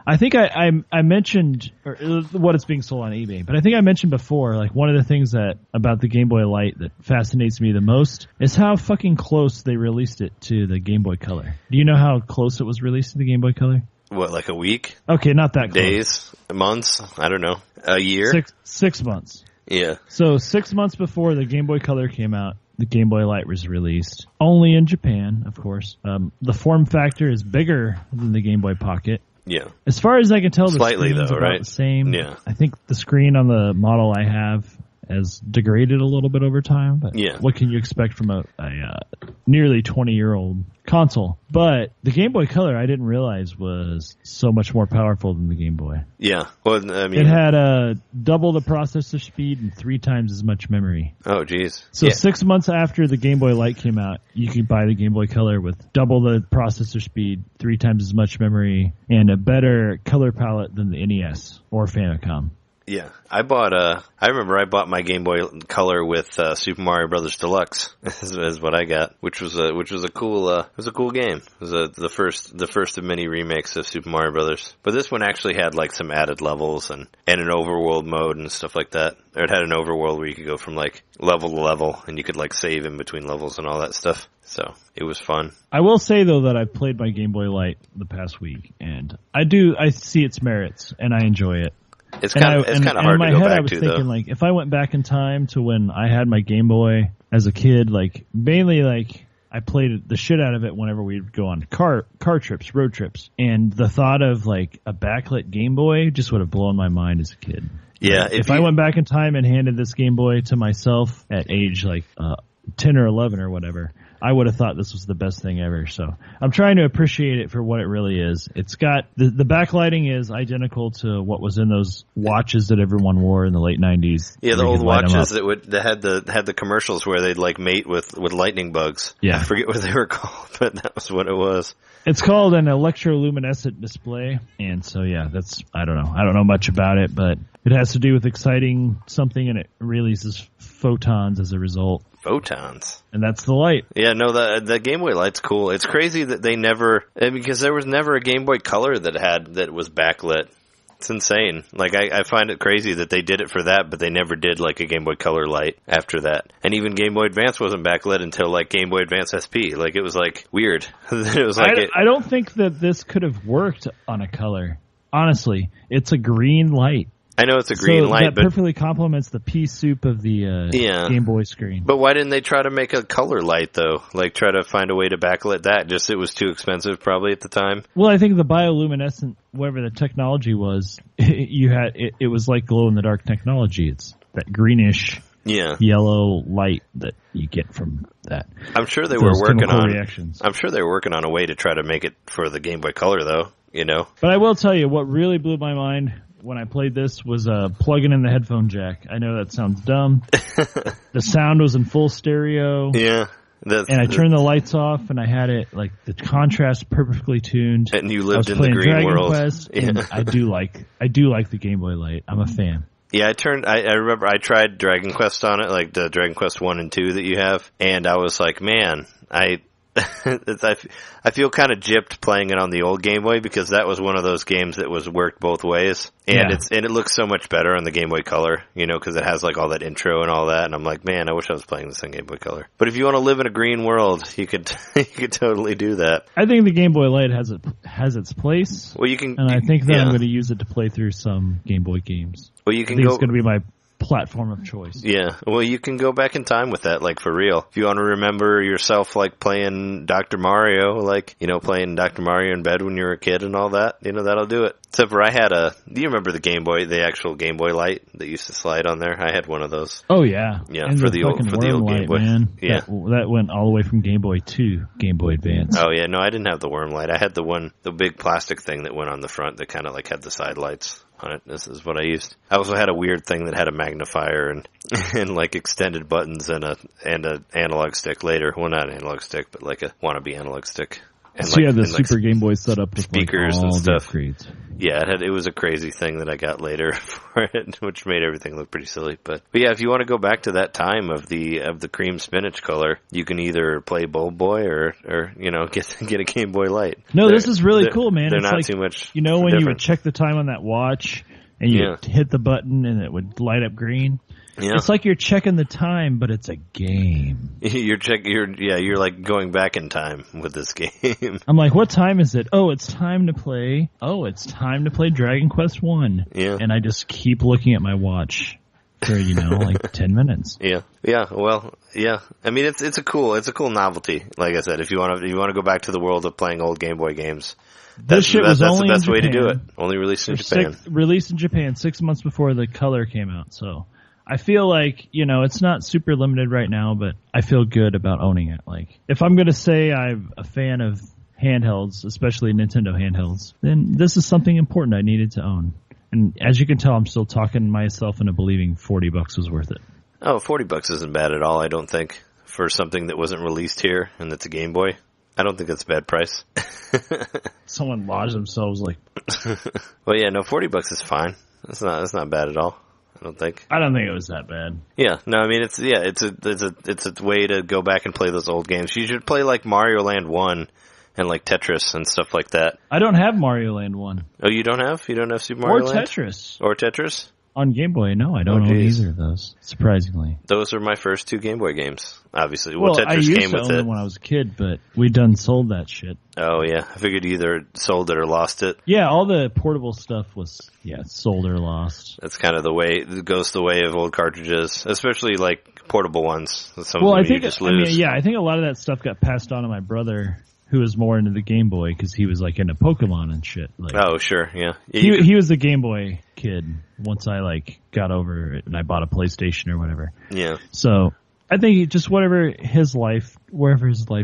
B: I think I mentioned what it's being sold on eBay, but I think I mentioned before, like, one of the things about the Game Boy Light that fascinates me the most is how fucking close they released it to the Game Boy Color. Do you know how close it was released to the Game Boy Color?
A: What, like a week?
B: Okay, not that close.
A: Days? Months? I don't know. A year?
B: 6 months.
A: Yeah.
B: So 6 months before the Game Boy Color came out, the Game Boy Light was released. Only in Japan, of course. The form factor is bigger than the Game Boy Pocket.
A: Yeah.
B: As far as I can tell,
A: slightly
B: the screen's
A: though,
B: about
A: right?
B: the same.
A: Yeah.
B: I think the screen on the model I have has degraded a little bit over time. But
A: yeah.
B: What can you expect from a nearly 20-year-old console? But the Game Boy Color, I didn't realize was so much more powerful than the Game Boy.
A: Yeah. Well, I mean,
B: it had double the processor speed and 3 times as much memory.
A: Oh, geez.
B: So 6 months after the Game Boy Light came out, you could buy the Game Boy Color with double the processor speed, 3 times as much memory, and a better color palette than the NES or Famicom.
A: Yeah, I remember I bought my Game Boy Color with Super Mario Brothers Deluxe is what I got, which was a cool game. It was the first of many remakes of Super Mario Brothers. But this one actually had, like, some added levels and an overworld mode and stuff like that. Or it had an overworld where you could go from, like, level to level and you could, like, save in between levels and all that stuff. So it was fun.
B: I will say, though, that I've played my Game Boy Light the past week, and I see its merits and I enjoy it.
A: It's kind of hard to go back
B: I was
A: to,
B: thinking,
A: though.
B: like, if I went back in time to when I had my Game Boy as a kid, like, mainly, like, I played the shit out of it whenever we'd go on car trips, road trips. And the thought of, like, a backlit Game Boy just would have blown my mind as a kid.
A: Yeah.
B: Like, if I went back in time and handed this Game Boy to myself at age, like, 10 or 11 or whatever, I would have thought this was the best thing ever. So I'm trying to appreciate it for what it really is. It's got the backlighting is identical to what was in those watches that everyone wore in the late 90s.
A: Yeah, the old watches that had the commercials where they'd, like, mate with lightning bugs.
B: Yeah.
A: I forget what they were called, but that was what it was.
B: It's called an electroluminescent display, and so yeah, I don't know much about it, but it has to do with exciting something, and it releases photons as a result.
A: Photons.
B: And that's the light.
A: Yeah, no, the Game Boy Light's cool. It's crazy that they never, because there was never a Game Boy Color that was backlit. It's insane. Like, I find it crazy that they did it for that, but they never did, like, a Game Boy Color Light after that. And even Game Boy Advance wasn't backlit until, like, Game Boy Advance SP. Like, it was, like, weird. It was like
B: I don't think that this could have worked on a color. Honestly, it's a green light.
A: I know it's a green light,
B: but that perfectly complements the pea soup of the Game Boy screen.
A: But why didn't they try to make a color light, though? Like, try to find a way to backlit that? Just it was too expensive, probably, at the time?
B: Well, I think the bioluminescent, whatever the technology was, it was like glow-in-the-dark technology. It's that greenish yellow light that you get from that.
A: I'm sure they were working on
B: reactions.
A: I'm sure they were working on a way to try to make it for the Game Boy Color, though, you know?
B: But I will tell you, what really blew my mind when I played this was plugging in the headphone jack. I know that sounds dumb. The sound was in full stereo.
A: Yeah.
B: And I turned the lights off, and I had it, like, the contrast perfectly tuned.
A: And you lived in the green
B: Dragon
A: world.
B: Quest, and I do like the Game Boy Light. I'm a fan.
A: Yeah, I remember I tried Dragon Quest on it, like the Dragon Quest 1 and 2 that you have, and I was like, man, I feel kind of gypped playing it on the old Game Boy because that was one of those games that was worked both ways, and it looks so much better on the Game Boy Color, because it has like all that intro and all that, and I'm like, man, I wish I was playing this on Game Boy Color. But if you want to live in a green world, you could totally do that.
B: I think the Game Boy Light has its place.
A: Well, you can,
B: and I think that I'm going to use it to play through some Game Boy games.
A: Well, you can
B: I think it's going to be my platform of choice.
A: Yeah, well, you can go back in time with that, like, for real. If you want to remember yourself, like, playing Dr. Mario, like, playing Dr. Mario in bed when you were a kid and all that, that'll do it. Except for do you remember the Game Boy, the actual Game Boy Light that used to slide on there? I had one of those.
B: Oh, yeah.
A: Yeah,
B: and
A: for the old Game Boy.
B: Man.
A: Yeah.
B: That went all the way from Game Boy to Game Boy Advance.
A: Oh, yeah, no, I didn't have the worm light. I had the big plastic thing that went on the front that kind of, like, had the side lights on it. This is what I used. I also had a weird thing that had a magnifier and like extended buttons and a analog stick later. Well, not an analog stick, but like a wannabe analog stick. And
B: so you had the Super Game Boy set up with
A: speakers
B: like all
A: and stuff.
B: Upgrades.
A: Yeah, it was a crazy thing that I got later for it, which made everything look pretty silly. But yeah, if you want to go back to that time of the cream spinach color, you can either play Bulb Boy or get a Game Boy Light.
B: No, this is really cool, man.
A: They're
B: it's
A: not
B: like,
A: too much.
B: When
A: different.
B: you would check the time on that watch and you hit the button and it would light up green. Yeah. It's like you're checking the time, but it's a game.
A: You're like going back in time with this game.
B: I'm like, what time is it? Oh, it's time to play. Oh, it's time to play Dragon Quest 1.
A: Yeah.
B: And I just keep looking at my watch for, like 10 minutes.
A: Yeah. Yeah. Well, yeah. I mean, it's a cool novelty. Like I said, if you want to go back to the world of playing old Game Boy games, that's the best way to do it. Only released in Japan.
B: Released in Japan 6 months before the color came out, so I feel like, it's not super limited right now, but I feel good about owning it. Like, if I'm going to say I'm a fan of handhelds, especially Nintendo handhelds, then this is something important I needed to own. And as you can tell, I'm still talking myself into believing $40 was worth it.
A: Oh, $40 isn't bad at all, I don't think, for something that wasn't released here and that's a Game Boy. I don't think that's a bad price.
B: Someone lodged themselves like...
A: Well, yeah, no, $40 is fine. That's not bad at all. I don't think
B: it was that bad.
A: Yeah, no, I mean it's a way to go back and play those old games. You should play like Mario Land 1 and like Tetris and stuff like that.
B: I don't have Mario Land 1.
A: Oh, you don't have Super Mario Land?
B: Or Tetris. On Game Boy, no, I don't own either of those, surprisingly.
A: Those are my first two Game Boy games, obviously. Well, Tetris
B: I used
A: came
B: to
A: with
B: own
A: it
B: them when I was a kid, but we done sold that shit.
A: Oh, yeah. I figured you either sold it or lost it.
B: Yeah, all the portable stuff was, sold or lost.
A: That's kind of it goes the way of old cartridges, especially like portable ones.
B: I think a lot of that stuff got passed on to my brother, who was more into the Game Boy because he was like into Pokemon and shit. Like,
A: oh, sure, yeah.
B: He was the Game Boy kid once I like got over it and I bought a PlayStation or whatever.
A: Yeah.
B: So I think just wherever his life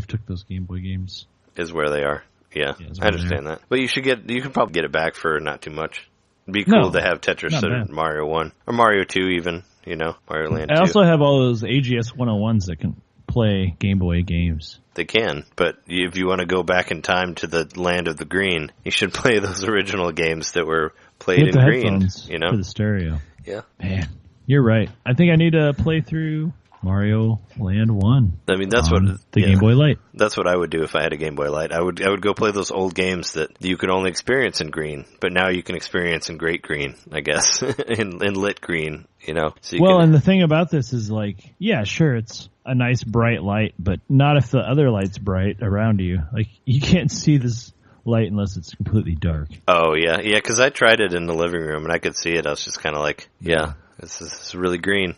B: took those Game Boy games
A: is where they are. Yeah, I understand that. But you can probably get it back for not too much. It'd be cool to have Tetris or Mario 1 or Mario 2 even. Mario Land 2.
B: I also have all those AGS 101s that can play Game Boy games.
A: They can, but if you want to go back in time to the land of the green, you should play those original games that were played
B: with
A: in
B: the
A: green.
B: For the stereo.
A: Yeah.
B: Man, you're right. I think I need to play through Mario Land 1.
A: I mean, that's what
B: the Game Boy Light.
A: That's what I would do if I had a Game Boy Light. I would go play those old games that you could only experience in green, but now you can experience in great green, I guess, in lit green. So
B: and the thing about this is like, yeah, sure, it's a nice bright light, but not if the other light's bright around you. Like, you can't see this light unless it's completely dark.
A: Oh, yeah, because I tried it in the living room and I could see it. I was just kind of like, yeah, this is really green.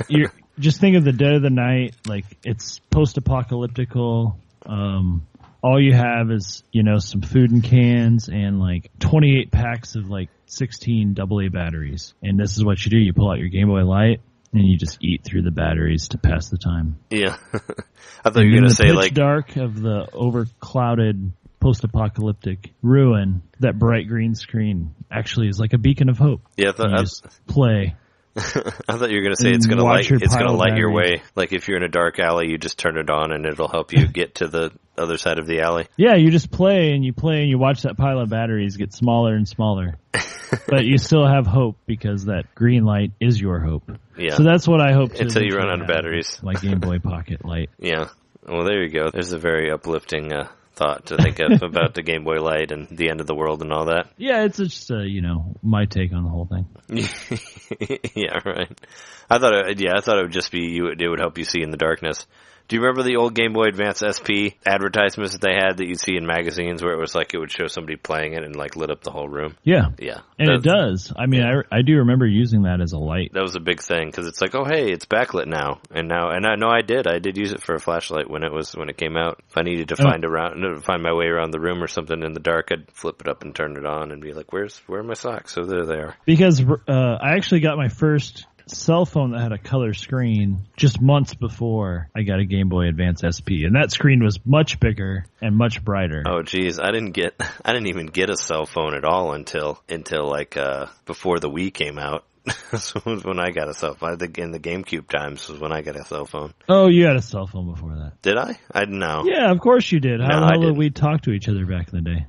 B: You're just think of the dead of the night, like it's post-apocalyptical. All you have is, some food in cans and like 28 packs of like 16 AA batteries. And this is what you do. You pull out your Game Boy Light and you just eat through the batteries to pass the time.
A: Yeah. I thought you were going to say like
B: dark of the overclouded post-apocalyptic ruin, that bright green screen actually is like a beacon of hope.
A: Yeah,
B: I just play.
A: I thought you were going to say it's going to light your way. Like if you're in a dark alley, you just turn it on and it'll help you get to the other side of the alley.
B: Yeah, you just play and you watch that pile of batteries get smaller and smaller. But you still have hope because that green light is your hope.
A: Yeah.
B: So that's what I hope to
A: until you run out of batteries.
B: My Game Boy Pocket Light.
A: Yeah. Well, there you go. There's a very uplifting thought to think of about the Game Boy Light and the end of the world and all that.
B: Yeah, it's just my take on the whole thing.
A: Yeah, right. I thought it would just be it would help you see in the darkness. Do you remember the old Game Boy Advance SP advertisements that they had that you'd see in magazines where it was like it would show somebody playing it and like lit up the whole room?
B: Yeah.
A: Yeah.
B: And it does. I mean, yeah. I do remember using that as a light.
A: That was a big thing because it's like, oh, hey, it's backlit now. And I know I did use it for a flashlight when it came out. If I needed to find my way around the room or something in the dark, I'd flip it up and turn it on and be like, where are my socks? So there they are.
B: Because I actually got my first cell phone that had a color screen just months before I got a Game Boy Advance SP, and that screen was much bigger and much brighter.
A: Oh geez, I didn't even get a cell phone at all until like before the Wii came out. So was when I got a cell phone. I think in the GameCube times was when I got a cell phone.
B: Oh, you had a cell phone before that?
A: Did I? I didn't know.
B: Yeah, of course you did. How the hell did we talk to each other back in the day?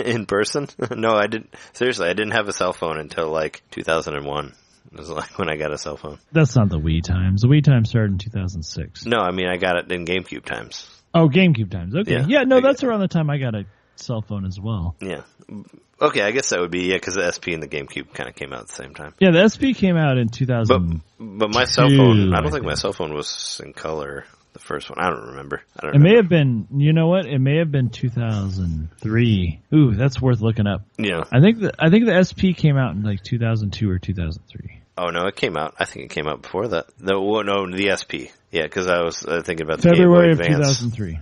A: In person? No, I didn't. Seriously, I didn't have a cell phone until like 2001. It was like when I got a cell phone.
B: That's not the Wii times. The Wii times started in 2006.
A: No, I mean I got it in GameCube times.
B: Oh, GameCube times. Okay. Yeah, no, that's around the time I got a cell phone as well.
A: Yeah. Okay, I guess that would be, because the SP and the GameCube kind of came out at the same time.
B: Yeah, the SP came out in 2000.
A: But my cell phone, I don't think my cell phone was in color. The first one, I don't remember.
B: It may have been, you know what? It may have been 2003. Ooh, that's worth looking up.
A: Yeah.
B: I think the SP came out in like 2002 or 2003.
A: Oh no, it came out. I think it came out before that. No, the SP. Yeah, because I was thinking about the
B: February
A: Game Boy Advance.
B: of 2003.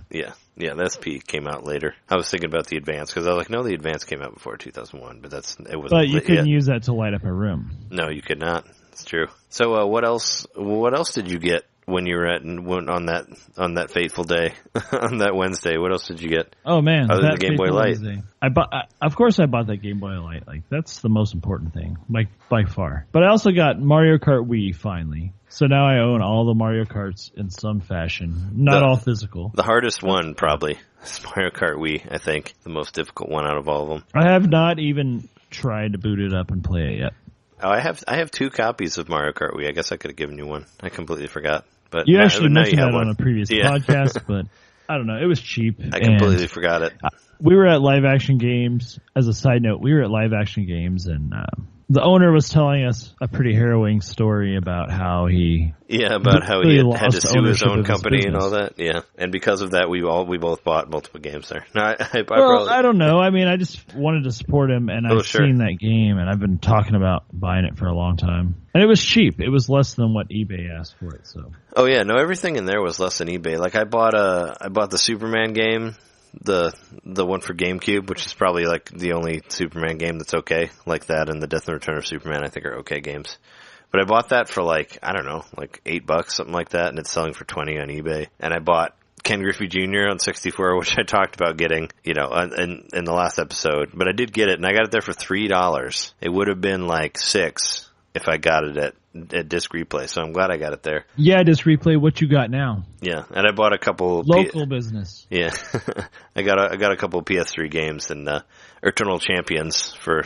A: Yeah, the SP came out later. I was thinking about the Advance because I was like, no, the Advance came out before 2001, but it was.
B: But you couldn't use that to light up a room.
A: No, you could not. It's true. So, what else? What else did you get when you were on that fateful day, on that Wednesday? What else did you get?
B: Oh man,
A: other than the Game Boy Light.
B: Of course I bought that Game Boy Light. Like that's the most important thing, like by far. But I also got Mario Kart Wii finally. So now I own all the Mario Karts in some fashion, not all physical.
A: The hardest one probably is Mario Kart Wii. I think the most difficult one out of all of them.
B: I have not even tried to boot it up and play it yet.
A: Oh, I have 2 copies of Mario Kart Wii. I guess I could have given you one. I completely forgot. But
B: you actually mentioned that on a previous podcast, but I don't know. It was cheap.
A: I completely forgot it.
B: We were at Live Action Games. As a side note, we were at Live Action Games, and the owner was telling us a pretty harrowing story about how he
A: had to sue his own company and all that. Yeah, and because of that, we both bought multiple games there. No,
B: I don't know. I mean, I just wanted to support him, and I've seen that game, and I've been talking about buying it for a long time. And it was cheap. It was less than what eBay asked for it. So.
A: Oh yeah, no, everything in there was less than eBay. Like I bought the Superman game. The one for GameCube, which is probably like the only Superman game that's okay, like that and the Death and Return of Superman, I think are okay games. But I bought that for like, I don't know, like $8, something like that, and it's selling for $20 on eBay. And I bought Ken Griffey Jr. on 64, which I talked about getting, in the last episode. But I did get it, and I got it there for $3. It would have been like $6 if I got it at Disc Replay, so I'm glad I got it there.
B: Yeah, Disc Replay, what you got now?
A: Yeah, and I bought a couple
B: local business.
A: Yeah, I got a couple of PS3 games and Eternal Champions for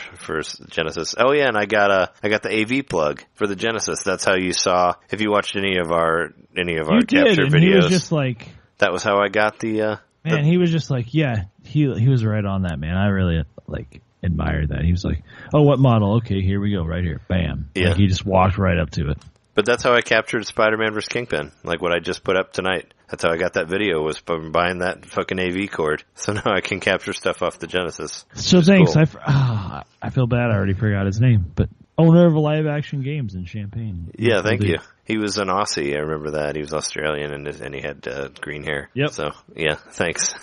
A: Genesis. Oh yeah, and I got the AV plug for the Genesis. That's how you saw if you watched any of our capture videos.
B: He was just like
A: that was how I got the
B: man. He was just like, yeah, he was right on that, man. I really admired that. He was like, oh, what model? Okay, here we go, right here. Bam. Yeah. Like he just walked right up to it.
A: But that's how I captured Spider-Man vs. Kingpin. Like what I just put up tonight. That's how I got that video, was from buying that fucking AV cord. So now I can capture stuff off the Genesis.
B: So thanks. Cool. I feel bad I already forgot his name. But owner of Live Action Games in Champaign.
A: Yeah, thank you. He was an Aussie. I remember that. He was Australian and he had green hair.
B: Yep.
A: So, yeah, thanks.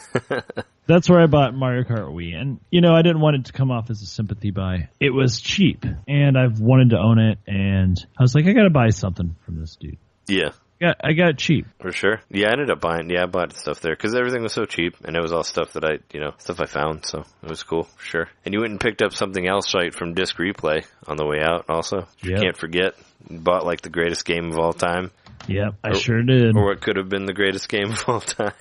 B: That's where I bought Mario Kart Wii. And, I didn't want it to come off as a sympathy buy. It was cheap, and I've wanted to own it, and I was like, I got to buy something from this dude.
A: Yeah.
B: Yeah, I got it cheap.
A: For sure. Yeah, I ended up I bought stuff there because everything was so cheap, and it was all stuff that stuff I found, so it was cool, for sure. And you went and picked up something else right from Disc Replay on the way out also. You can't forget. You bought like the greatest game of all time.
B: Yep, I sure did.
A: Or what could have been the greatest game of all time.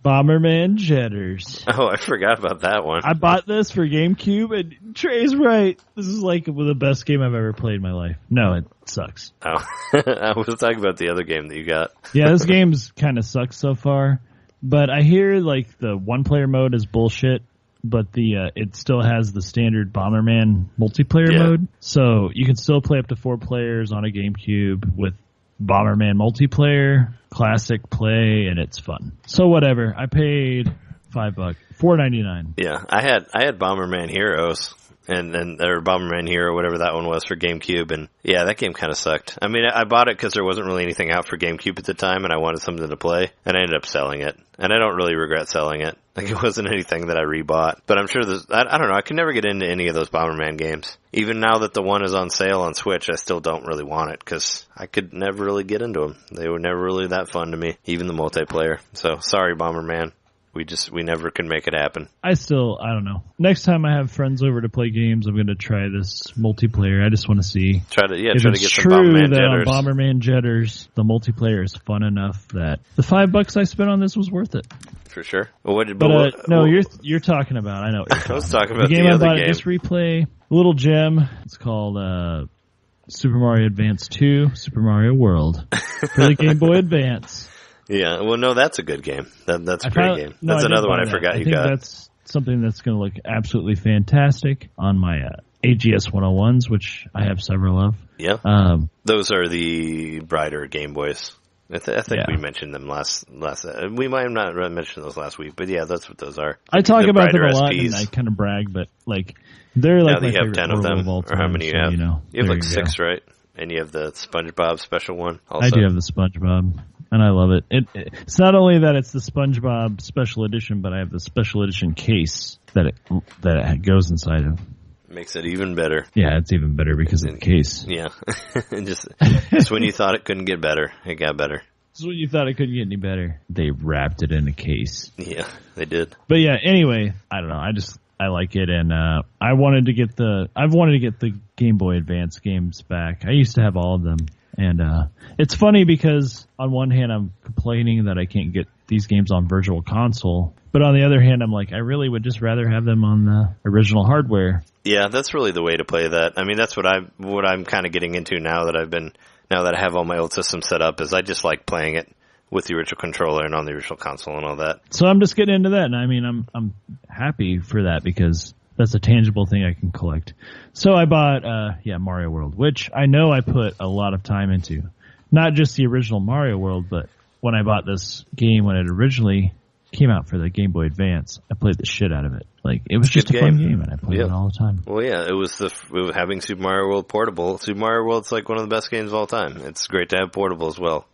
B: Bomberman Jetters.
A: Oh, I forgot about that one.
B: I bought this for GameCube, and Trey's right. This is like the best game I've ever played in my life. No, it sucks.
A: Oh, I was talking about the other game that you got.
B: Yeah, this game's kind of sucks so far. But I hear like the one-player mode is bullshit, but it still has the standard Bomberman multiplayer mode. So you can still play up to 4 players on a GameCube with Bomberman multiplayer, classic play, and it's fun. So whatever. I paid $5, $4.99.
A: Yeah, I had Bomberman Heroes. And or Bomberman Hero, whatever that one was for GameCube, and yeah, that game kind of sucked. I mean, I bought it because there wasn't really anything out for GameCube at the time, and I wanted something to play, and I ended up selling it. And I don't really regret selling it. Like, it wasn't anything that I rebought. But I'm sure I don't know, I can never get into any of those Bomberman games. Even now that the one is on sale on Switch, I still don't really want it, because I could never really get into them. They were never really that fun to me, even the multiplayer. So, sorry, Bomberman. We never can make it happen.
B: I don't know. Next time I have friends over to play games, I'm going to try this multiplayer. I just want to see.
A: Try to get
B: some
A: Bomberman Jetters.
B: On Bomberman Jetters, the multiplayer is fun enough that the $5 I spent on this was worth it.
A: For sure. Well,
B: you're talking about. I know. What
A: I was talking about
B: the game
A: the
B: I
A: other
B: bought
A: game.
B: At Just Replay, a little gem. It's called Super Mario Advance 2, Super Mario World for the Game Boy Advance.
A: Yeah, well, no, that's a good game. That's a great game. That's another one I forgot you got.
B: That's something that's going to look absolutely fantastic on my AGS 101s, which I have several of.
A: Yeah. Those are the brighter Game Boys. I think we mentioned them last. We might have not mentioned those last week, but yeah, that's what those are.
B: I talk about them a lot, and I kind of brag, but like they're like
A: now
B: my
A: you have
B: favorite
A: 10 of them,
B: all time,
A: or how many you have?
B: You
A: have like 6, right? And you have the SpongeBob special one. Also.
B: I do have the SpongeBob. And I love it. It's not only that it's the SpongeBob special edition, but I have the special edition case that it goes inside of.
A: Makes it even better.
B: Yeah, it's even better because of the case.
A: Yeah. just when you thought it couldn't get better, it got better.
B: Just when you thought it couldn't get any better, they wrapped it in a case.
A: Yeah, they did.
B: But yeah, anyway, I don't know. I like it, and I've wanted to get the Game Boy Advance games back. I used to have all of them. And it's funny because on one hand I'm complaining that I can't get these games on Virtual Console, but on the other hand I'm like, I really would just rather have them on the original hardware.
A: Yeah, that's really the way to play that. I mean, that's what I'm kind of getting into now that I have all my old systems set up, is I just like playing it with the original controller and on the original console and all that.
B: So I'm just getting into that, and I mean I'm happy for that because that's a tangible thing I can collect. So I bought, Mario World, which I know I put a lot of time into. Not just the original Mario World, but when I bought this game when it originally came out for the Game Boy Advance, I played the shit out of it. Like, it was just a fun game, and I played it all the time.
A: Well, yeah, it was having Super Mario World Portable. Super Mario World's like one of the best games of all time. It's great to have portable as well.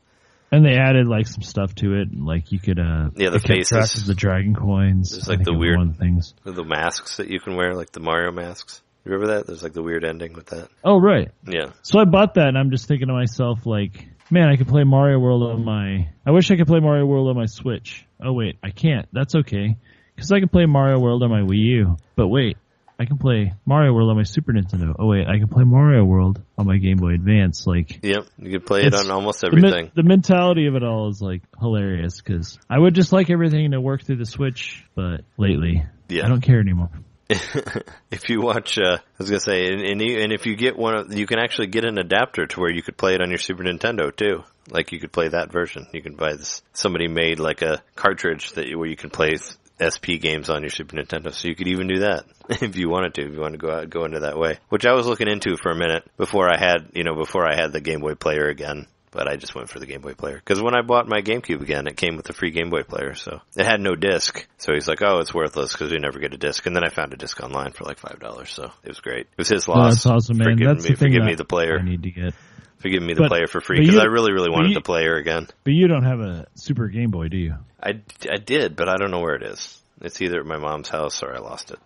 B: And they added like some stuff to it, like you could
A: the faces,
B: the dragon coins.
A: There's like the weird
B: one of the things,
A: the masks that you can wear, like the Mario masks. You remember that? There's like the weird ending with that.
B: Oh right,
A: yeah.
B: So I bought that, and I'm just thinking to myself, like, man, I could play Mario World on my. I wish I could play Mario World on my Switch. Oh wait, I can't. That's okay, because I can play Mario World on my Wii U. But wait, I can play Mario World on my Super Nintendo. Oh wait, I can play Mario World on my Game Boy Advance. Like,
A: yep, you can play it on almost everything.
B: The mentality of it all is like hilarious because I would just like everything to work through the Switch, but lately, I don't care anymore.
A: If you watch, I was gonna say, and if you get you can actually get an adapter to where you could play it on your Super Nintendo too. Like you could play that version. You can buy this. Somebody made like a cartridge where you can play SP games on your Super Nintendo, so you could even do that if you wanted to. If you want to go into that way, which I was looking into for a minute before I had the Game Boy player again. But I just went for the Game Boy player. Because when I bought my GameCube again, it came with a free Game Boy player. So it had no disc. So he's like, oh, it's worthless because we never get a disc. And then I found a disc online for like $5. So it was great. It was his loss.
B: That's awesome, man.
A: Forgive me the player.
B: I need to get.
A: Forgive me the player for free because I really, really wanted the player again.
B: But you don't have a Super Game Boy, do you?
A: I did, but I don't know where it is. It's either at my mom's house or I lost it.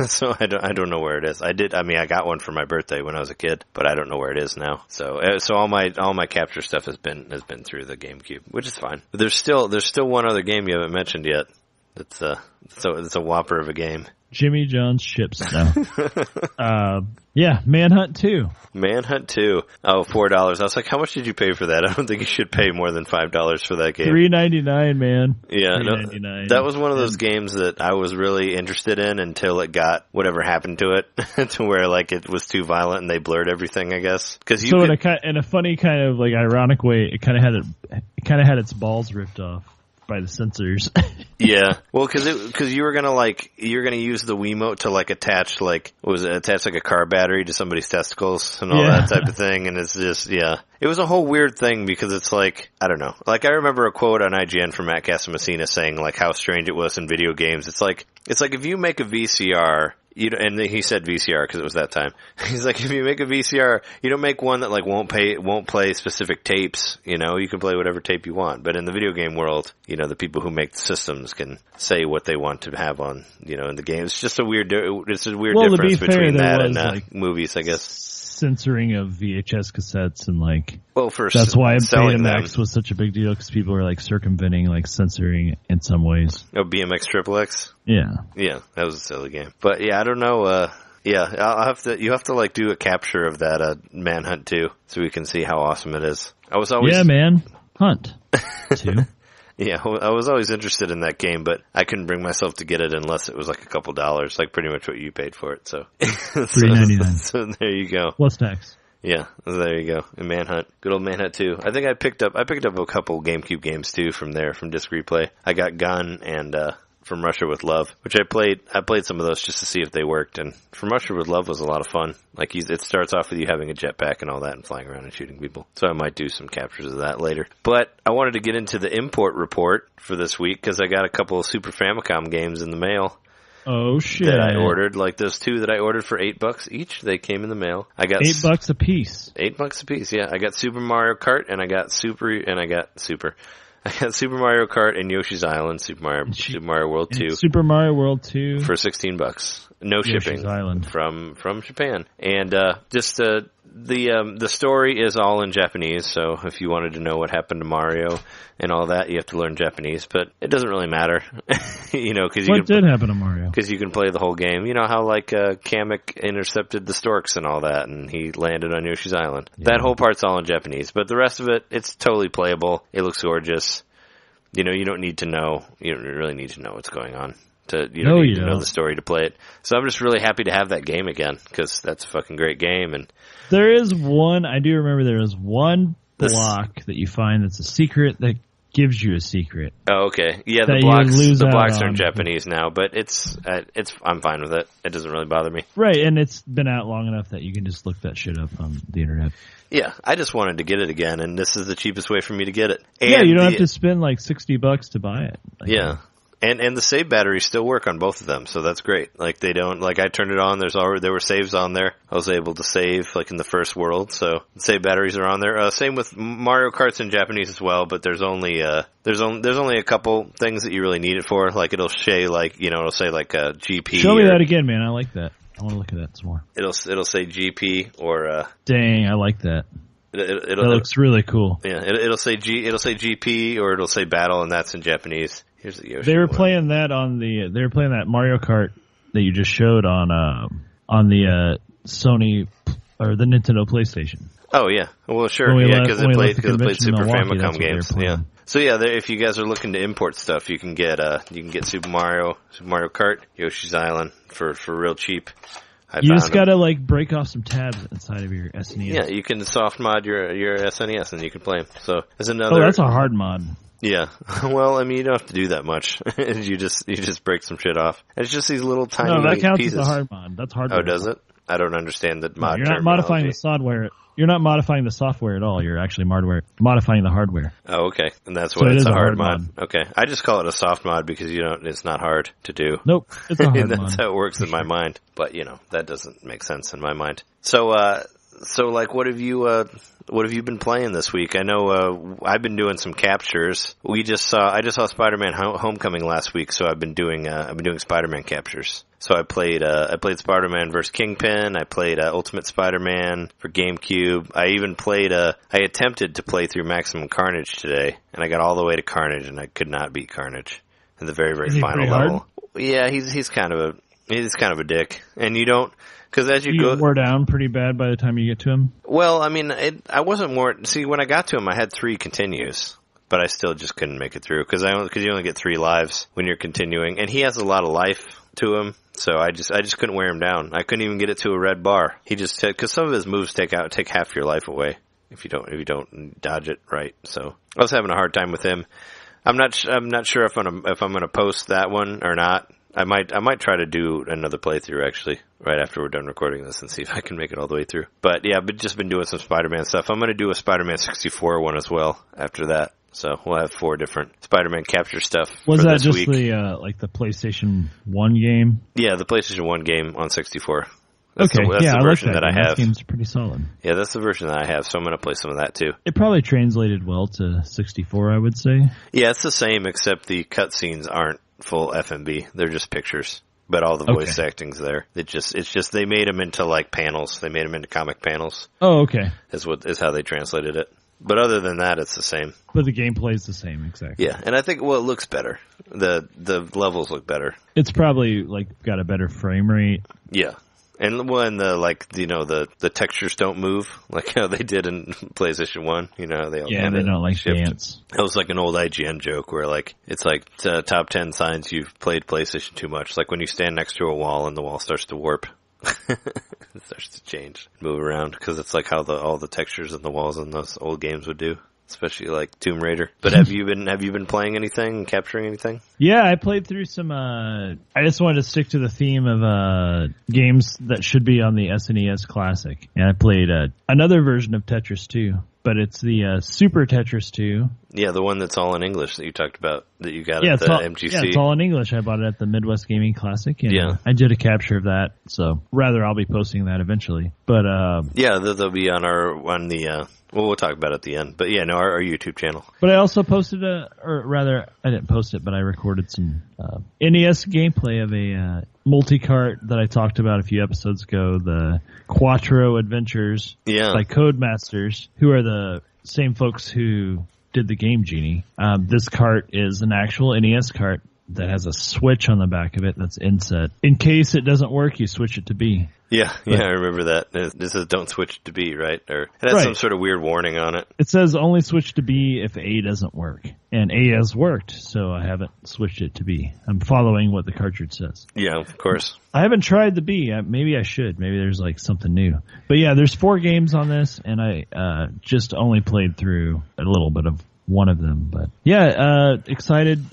A: So I don't know where it is. I got one for my birthday when I was a kid, but I don't know where it is now. So all my capture stuff has been through the GameCube, which is fine. But there's still one other game you haven't mentioned yet it's a whopper of a game.
B: Jimmy John's ships now. Yeah, Manhunt 2.
A: Manhunt 2. Oh, $4. I was like, how much did you pay for that? I don't think you should pay more than $5 for that game.
B: $3.99, man.
A: Yeah, no, that was one of those games that I was really interested in until it got whatever happened to it, to where like it was too violent and they blurred everything, I guess.
B: In a funny kind of like ironic way, it kind of had its balls ripped off by the sensors.
A: Yeah, well, because you were gonna use the Wiimote to like attach like a car battery to somebody's testicles and all that type of thing, and it's just it was a whole weird thing because it's like I don't know, like I remember a quote on IGN from Matt Casamassina saying like how strange it was in video games. It's like if you make a VCR. And he said VCR because it was that time. He's like, if you make a VCR, you don't make one that like won't play specific tapes. You know, you can play whatever tape you want. But in the video game world, you know, the people who make the systems can say what they want to have on, you know, in the game. It's just a weird difference between that and movies, I guess.
B: Censoring of VHS cassettes and like
A: that's
B: why Betamax was such a big deal because people were like circumventing like censoring in some ways.
A: Oh, BMX XXX?
B: Yeah,
A: that was a silly game. But yeah, I don't know. You have to like do a capture of that Manhunt 2 so we can see how awesome it is. I was always
B: Hunt 2.
A: Yeah, I was always interested in that game, but I couldn't bring myself to get it unless it was like a couple dollars, like pretty much what you paid for it. So
B: $3.99.
A: So there you go.
B: Plus tax.
A: Yeah, there you go. And Manhunt, good old Manhunt 2. I think I picked up a couple GameCube games too from Disc Replay. I got Gun and From Russia with Love, which I played some of those just to see if they worked, and From Russia with Love was a lot of fun. Like it starts off with you having a jetpack and all that and flying around and shooting people. So I might do some captures of that later. But I wanted to get into the import report for this week because I got a couple of Super Famicom games in the mail.
B: Oh shit.
A: That I ordered, like those two that I ordered for $8 each. They came in the mail. I got
B: $8 a piece.
A: $8 a piece, yeah. I got Super Mario Kart and I got Super. I got Super Mario Kart and Yoshi's Island, Super Mario World 2.
B: Super Mario World 2.
A: For $16. No
B: Yoshi's
A: shipping.
B: Island.
A: From Japan. And the story is all in Japanese, so if you wanted to know what happened to Mario and all that, you have to learn Japanese. But it doesn't really matter. You know, because
B: what did happen to Mario?
A: Because you can play the whole game. You know how like Kamek intercepted the storks and all that, and he landed on Yoshi's Island. Yeah. That whole part's all in Japanese, but the rest of it, it's totally playable. It looks gorgeous. You know, you don't really need to know what's going on. You don't need to know the story to play it. So I'm just really happy to have that game again because that's a fucking great game. And
B: I do remember there is one block that you find that's a secret that gives you a secret.
A: Oh, okay. Yeah, the blocks are in Japanese now, but I'm fine with it. It doesn't really bother me.
B: Right, and it's been out long enough that you can just look that shit up on the internet.
A: Yeah, I just wanted to get it again, and this is the cheapest way for me to get it. And
B: yeah, you don't have to spend like $60 to buy it.
A: Yeah. And the save batteries still work on both of them, so that's great. Like I turned it on, there were saves on there. I was able to save like in the first world, so the save batteries are on there. Same with Mario Kart's in Japanese as well, but there's only a couple things that you really need it for. Like it'll say like GP.
B: Show me that again, man. I like that. I want to look at that some more.
A: It'll say GP or
B: dang, I like that. That looks really cool.
A: Yeah, it'll say GP or it'll say battle, and that's in Japanese. Here's the Yoshi.
B: They were playing that Mario Kart that you just showed on the Sony or the Nintendo PlayStation.
A: Oh yeah, well sure, yeah, because it played Super Famicom games. Yeah, so yeah, if you guys are looking to import stuff, you can get Super Mario Kart, Yoshi's Island for real cheap.
B: You just gotta like break off some tabs inside of your SNES.
A: Yeah, you can soft mod your SNES and you can play them. So there's another.
B: Oh, that's a hard mod.
A: Yeah, well, I mean, you don't have to do that much. you just break some shit off. And it's just these little tiny pieces. No, that counts as
B: a hard mod. That's hardware.
A: Oh, does it? I don't understand the mod.
B: You're not modifying the software. You're not modifying the software at all. You're actually modifying the hardware.
A: Oh, okay. And that's what it's a hard mod. Okay. I just call it a soft mod because it's not hard to do.
B: Nope. It's a hard mod.
A: That's how it works in my mind. But, that doesn't make sense in my mind. So like, what have you been playing this week? I know, I've been doing some captures. I just saw Spider-Man Homecoming last week, so I've been doing Spider-Man captures. So I played Spider-Man vs. Kingpin. I played Ultimate Spider-Man for GameCube. I even I attempted to play through Maximum Carnage today, and I got all the way to Carnage, and I could not beat Carnage. in the very, very
B: Is he
A: final
B: pretty
A: level. Yeah, he's kind of a dick, and you don't, because as you
B: You
A: go,
B: get wore down pretty bad by the time you get to him.
A: well, I mean, I wasn't more. See, when I got to him, I had 3 continues, but I still just couldn't make it through because you only get 3 lives when you're continuing, and he has a lot of life to him. So I just couldn't wear him down. I couldn't even get it to a red bar. He just because some of his moves take half your life away if you don't dodge it right. So I was having a hard time with him. I'm not sure if I'm gonna post that one or not. I might try to do another playthrough actually right after we're done recording this and see if I can make it all the way through. But yeah, I've just been doing some Spider-Man stuff. I'm gonna do a Spider-Man 64 one as well after that. So we'll have 4 different Spider-Man capture stuff.
B: Was
A: for
B: that
A: this
B: just
A: week.
B: the PlayStation 1 game?
A: Yeah, the PlayStation 1 game on 64.
B: That's
A: the version
B: I like
A: that I
B: game.
A: have.
B: That game's pretty solid.
A: Yeah, that's the version that I have, so I'm going to play some of that too.
B: It probably translated well to 64, I would say.
A: Yeah, it's the same, except the cutscenes aren't full FMV. They're just pictures. But all the voice acting's there. It's just they made them into like panels. They made them into comic panels.
B: Oh, okay.
A: Is how they translated it. But other than that, it's the same.
B: But the gameplay's the same, exactly.
A: Yeah, and I think it looks better. The levels look better.
B: It's probably got a better frame rate.
A: Yeah. And when the textures don't move like how they did in PlayStation 1, they all
B: they don't
A: shift.
B: dance.
A: It was like an old IGN joke where it's like top 10 signs you've played PlayStation too much. Like when you stand next to a wall and the wall starts to warp. It starts to change, move around, because it's like how all the textures in the walls in those old games would do. Especially like Tomb Raider. But have you been playing anything, capturing anything?
B: Yeah, I played through some. I just wanted to stick to the theme of games that should be on the SNES Classic, and I played another version of Tetris 2, but it's the Super Tetris 2. Yeah,
A: the one that's all in English that you talked about that you got at the MGC.
B: Yeah, it's all in English. I bought it at the Midwest Gaming Classic, and I did a capture of that. So rather, I'll be posting that eventually. But
A: they'll be on the. Well, we'll talk about it at the end. But yeah, no, our YouTube channel.
B: But I also posted I didn't post it, but I recorded some NES gameplay of a multi-cart that I talked about a few episodes ago, the Quattro Adventures by Codemasters, who are the same folks who did the Game Genie. This cart is an actual NES cart that has a switch on the back of it that's inset. In case it doesn't work, you switch it to B.
A: Yeah, I remember that. This is don't switch to B, right? Or it has some sort of weird warning on it.
B: It says only switch to B if A doesn't work. And A has worked, so I haven't switched it to B. I'm following what the cartridge says.
A: Yeah, of course.
B: I haven't tried the B. Maybe I should. Maybe there's something new. But yeah, there's 4 games on this, and I just only played through a little bit of one of them. But yeah, excited.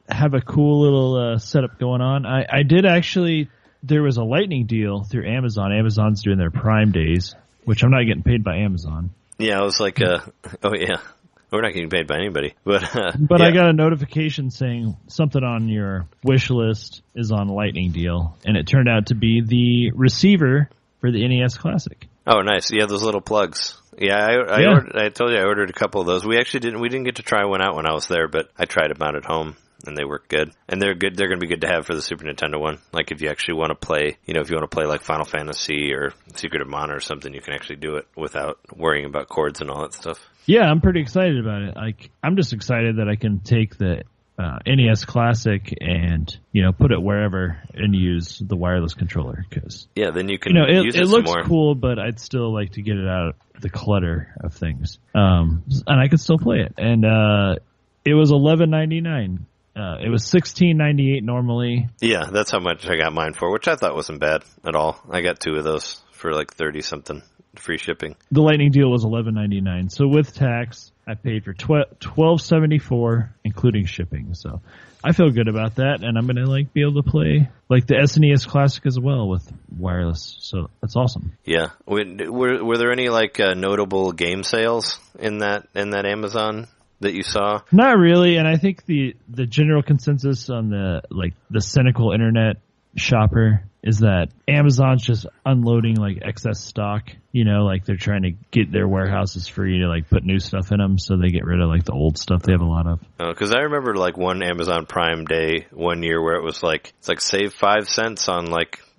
B: Have a cool little setup going on. I did actually... There was a lightning deal through Amazon. Amazon's doing their Prime Days, which I'm not getting paid by Amazon.
A: Yeah, I was like, oh yeah, we're not getting paid by anybody. But
B: I got a notification saying something on your wish list is on lightning deal, and it turned out to be the receiver for the NES Classic.
A: Oh, nice. Yeah, those little plugs. Yeah, I told you I ordered a couple of those. We didn't get to try one out when I was there, but I tried them out at home. And they work good. And they're good. They're going to be good to have for the Super Nintendo one. Like if you actually want to play, if you want to play like Final Fantasy or Secret of Mana or something, you can actually do it without worrying about cords and all that stuff.
B: Yeah, I'm pretty excited about it. I'm just excited that I can take the NES Classic and, put it wherever and use the wireless controller. Cause,
A: then you can use it some
B: looks
A: more.
B: Cool, but I'd still like to get it out of the clutter of things. And I could still play it. And, it was $11.99. It was $16.98 normally.
A: Yeah, that's how much I got mine for, which I thought wasn't bad at all. I got 2 of those for like 30 something free shipping.
B: The lightning deal was $11.99. So with tax, I paid for $12.74 including shipping. So I feel good about that, and I'm going to be able to play like the SNES Classic as well with wireless. So that's awesome.
A: Yeah. Were there any notable game sales in that Amazon that you saw?
B: Not really, and I think the general consensus on the cynical internet shopper is that Amazon's just unloading excess stock. They're trying to get their warehouses free to put new stuff in them, so they get rid of the old stuff they have a lot of.
A: Oh, because I remember one Amazon Prime Day one year where it was it's save 5 cents on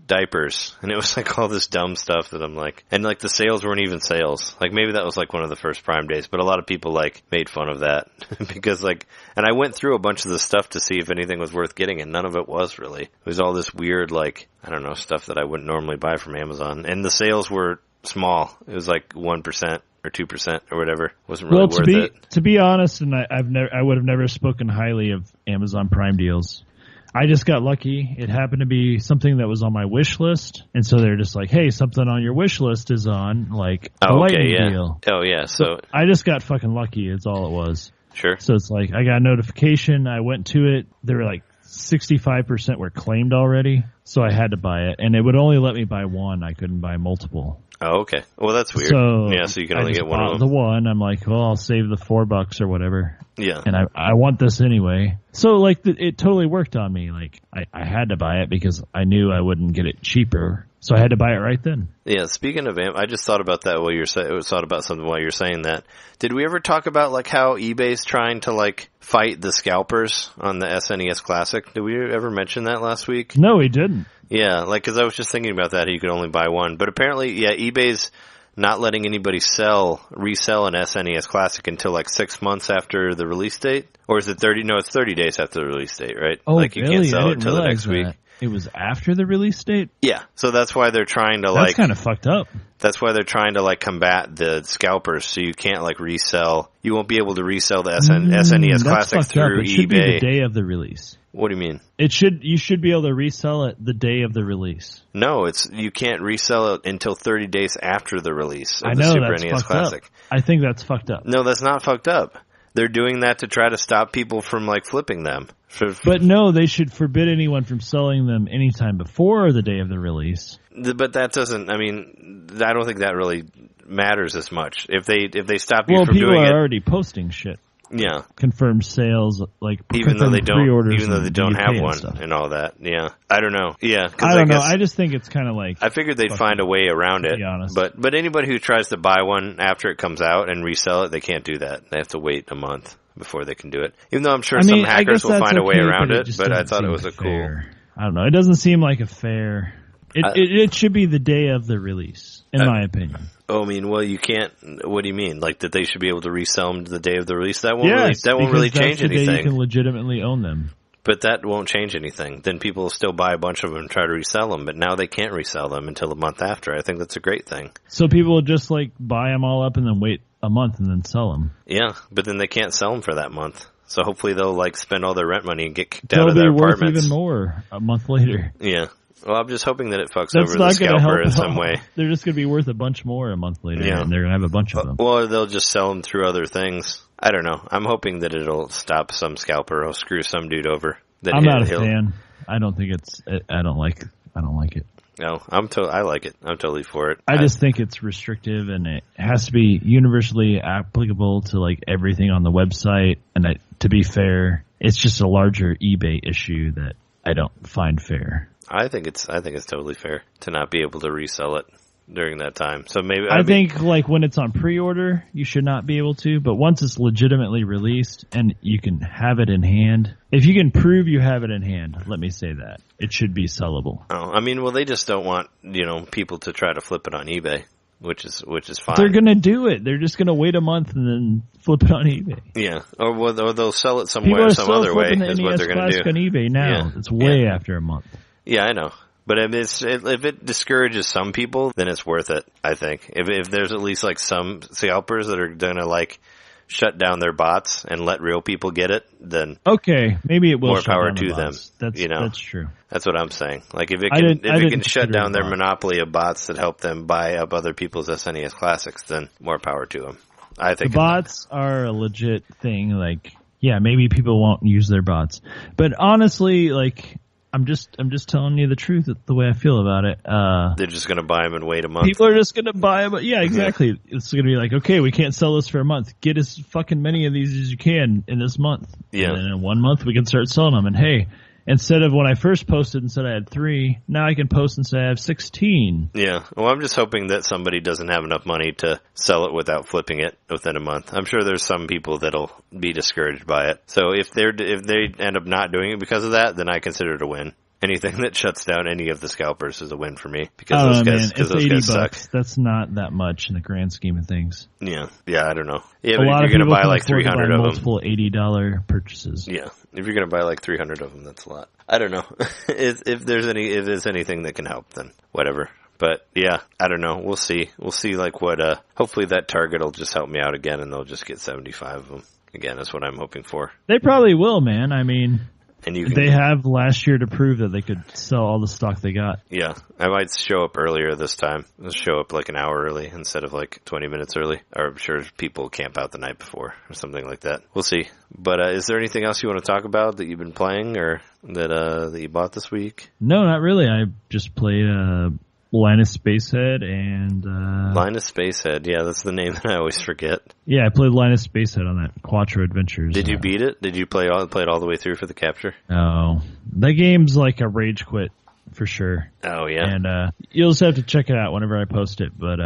A: diapers, and it was like all this dumb stuff that I'm like, and like the sales weren't even sales. Like maybe that was like one of the first Prime days, but a lot of people like made fun of that because like, and I went through a bunch of the stuff to see if anything was worth getting, and none of it was really. It was all this weird, like, I don't know, stuff that I wouldn't normally buy from Amazon, and the sales were small. It was like 1% or 2% or whatever. It wasn't really worth it.
B: To be honest, and I would have never spoken highly of Amazon Prime deals. I just got lucky. It happened to be something that was on my wish list, and so they're just like, "Hey, something on your wish list is on like a lightning deal."
A: Oh yeah, so
B: I just got fucking lucky. It's all it was.
A: Sure.
B: So it's like I got a notification. I went to it. They were like 65% were claimed already, so I had to buy it, and it would only let me buy one. I couldn't buy multiple.
A: Oh, okay. Well, that's weird.
B: So
A: yeah, so you can only get one of
B: the
A: them.
B: one. I'm like, well, I'll save the $4 or whatever.
A: Yeah.
B: And I want this anyway. So, like, it totally worked on me. Like, I had to buy it because I knew I wouldn't get it cheaper. So I had to buy it right then.
A: Yeah, speaking of I just thought about that while thought about something while you're saying that. Did we ever talk about, like, how eBay's trying to, like, fight the scalpers on the SNES Classic? Did we ever mention that last week?
B: No, we didn't.
A: Yeah, like, because I was just thinking about that. You could only buy one. But apparently, yeah, eBay's not letting anybody resell an SNES Classic until like 6 months after the release date. Or is it 30? No, it's 30 days after the release date, right?
B: Oh,
A: like, you
B: really?
A: can't sell
B: I
A: it until the next
B: that.
A: week.
B: It was after the release date?
A: Yeah, so that's why they're trying to
B: That's kind of fucked up.
A: That's why they're trying to like combat the scalpers, so you can't like resell. You won't be able to resell the SNES Classic through
B: it
A: eBay.
B: Should be the day of the release.
A: What do you mean?
B: You should be able to resell it the day of the release.
A: No, you can't resell it until 30 days after the release of
B: I
A: the
B: know,
A: Super
B: that's
A: NES
B: fucked
A: Classic.
B: Up. I think that's fucked up.
A: No, that's not fucked up. They're doing that to try to stop people from like flipping them.
B: But no, they should forbid anyone from selling them anytime before the day of the release.
A: But that doesn't. I mean, I don't think that really matters as much. If they stop you
B: well,
A: from doing it,
B: people are already posting shit.
A: Yeah,
B: confirmed sales, like
A: even though they don't have one
B: and
A: and all that. Yeah, I don't know. Yeah,
B: I don't know. I just think it's kind of like
A: I figured they'd find a way around it. But anybody who tries to buy one after it comes out and resell it, they can't do that. They have to wait a month before they can do it. Even though I'm sure some hackers will find a way around it, but I thought it was cool.
B: I don't know. It doesn't seem like a fair. It should be the day of the release, in my opinion.
A: Oh, I mean, well, you can't. What do you mean? Like that they should be able to resell them the day of the release? That won't really change anything.
B: Day you can legitimately own them.
A: But that won't change anything. Then people will still buy a bunch of them and try to resell them. But now they can't resell them until a month after. I think that's a great thing.
B: So people will just like buy them all up and then wait a month and then sell them.
A: Yeah, but then they can't sell them for that month. So hopefully they'll like spend all their rent money and get kicked out of their apartments.
B: They'll be worth even more a month later.
A: Yeah. Well, I'm just hoping that it fucks over the scalper in some way.
B: They're just going to be worth a bunch more a month later, and they're going to have a bunch of them.
A: Well, they'll just sell them through other things. I don't know. I'm hoping that it'll stop some scalper or screw some dude over.
B: I'm not a fan. I don't think I don't like it.
A: No, I like it. I'm totally for it.
B: I just think it's restrictive, and it has to be universally applicable to like everything on the website. And to be fair, it's just a larger eBay issue that I don't find fair.
A: I think it's totally fair to not be able to resell it during that time. So maybe
B: I think like when it's on pre-order, you should not be able to. But once it's legitimately released and you can have it in hand, if you can prove you have it in hand, let me say that it should be sellable.
A: Oh, I mean, well, they just don't want people to try to flip it on eBay, which is fine.
B: They're gonna do it. They're just gonna wait a month and then flip it on eBay.
A: Yeah, or they'll sell it somewhere, some other way. Is what they're gonna do
B: on eBay now. Yeah. It's way after a month.
A: Yeah, I know. But if it discourages some people, then it's worth it, I think. If there's at least like some scalpers that are going to like shut down their bots and let real people get it, then
B: okay, maybe it will.
A: More power to them.
B: That's true.
A: That's what I'm saying. Like if it can shut down their monopoly of bots that help them buy up other people's SNES classics, then more power to them. I think
B: the bots are a legit thing. Like, yeah, maybe people won't use their bots, but honestly, like. I'm just telling you the truth, the way I feel about it.
A: They're just going to buy them and wait a month.
B: People are just going to buy them. Yeah, exactly. Yeah. It's going to be like, okay, we can't sell this for a month. Get as fucking many of these as you can in this month.
A: Yeah.
B: And then in 1 month, we can start selling them. And hey, instead of when I first posted and said I had 3, now I can post and say I have 16.
A: Yeah. Well, I'm just hoping that somebody doesn't have enough money to sell it without flipping it within a month. I'm sure there's some people that'll be discouraged by it. So if they end up not doing it because of that, then I consider it a win. Anything that shuts down any of the scalpers is a win for me because
B: it's
A: those
B: $80.
A: guys suck.
B: That's not that much in the grand scheme of things.
A: Yeah, I don't know. Yeah,
B: A
A: but
B: lot
A: if you're
B: of
A: going to
B: people
A: buy
B: can
A: like
B: afford to
A: 300
B: buy
A: of them,
B: multiple $80 purchases.
A: yeah, if you're going to buy like 300 of them, that's a lot. I don't know. if there's anything that can help, then whatever. But yeah, I don't know. We'll see. We'll see like what, hopefully that Target will just help me out again and they'll just get 75 of them. Again, that's what I'm hoping for.
B: They probably will, man. I mean,
A: and
B: they have last year to prove that they could sell all the stock they got.
A: Yeah, I might show up earlier this time. I'll show up like an hour early instead of like 20 minutes early. Or I'm sure people camp out the night before or something like that. We'll see. But is there anything else you want to talk about that you've been playing or that you bought this week?
B: No, not really. I just played Linus Spacehead and
A: Linus Spacehead, yeah, that's the name that I always forget.
B: Yeah, I played Linus Spacehead on that Quattro Adventures.
A: Did you beat it? Did you play it all the way through for the capture?
B: No, that game's like a rage quit for sure.
A: Oh yeah,
B: and you'll just have to check it out whenever I post it. But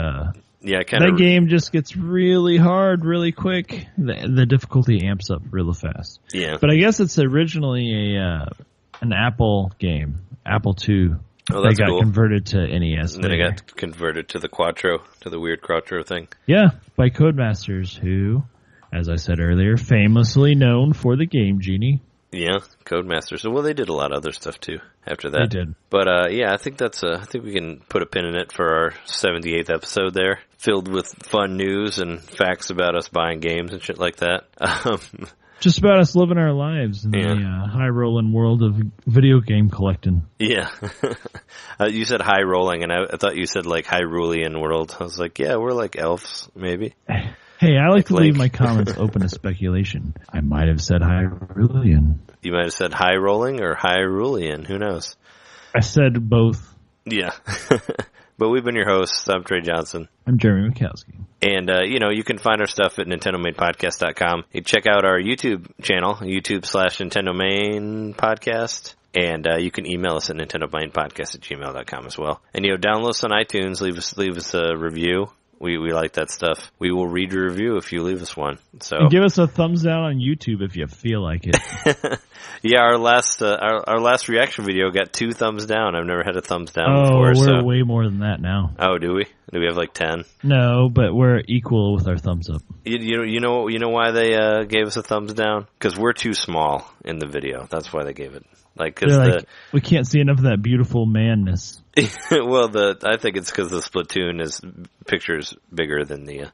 A: yeah,
B: that game just gets really hard, really quick. The difficulty amps up real fast.
A: Yeah,
B: but I guess it's originally an Apple game, Apple II.
A: Oh, that's
B: got
A: cool.
B: Converted to NES.
A: And then it got converted to the Quattro, to the weird Quattro thing.
B: Yeah, by Codemasters, who, as I said earlier, famously known for the Game Genie.
A: Yeah, Codemasters. Well, they did a lot of other stuff too after that.
B: They did.
A: But yeah, I think I think we can put a pin in it for our 78th episode there, filled with fun news and facts about us buying games and shit like that.
B: Just about us living our lives in the high-rolling world of video game collecting.
A: Yeah. You said high-rolling, and I thought you said, like, Hyrulean world. I was like, yeah, we're like elves, maybe.
B: Hey, I like to leave my comments open to speculation. I might have said Hyrulean.
A: You might have said high-rolling or Hyrulean. Who knows?
B: I said both.
A: Yeah. But we've been your hosts. I'm Trey Johnson.
B: I'm Jeremy Mikowski.
A: And, you can find our stuff at NintenDomainPodcast.com. You check out our YouTube channel, YouTube/NintenDomain Podcast. And, you can email us at NintenDomainPodcast@gmail.com as well. And, download us on iTunes. Leave us a review. We like that stuff. We will read your review if you leave us one. So
B: and give us a thumbs down on YouTube if you feel like it.
A: Yeah, our last reaction video got 2 thumbs down. I've never had a thumbs down before.
B: We're way more than that now.
A: Oh, do we? Do we have like 10?
B: No, but we're equal with our thumbs up.
A: You know why they gave us a thumbs down? Because we're too small in the video. That's why they gave it.
B: We can't see enough of that beautiful manness.
A: Well, I think it's because the Splatoon picture is bigger than the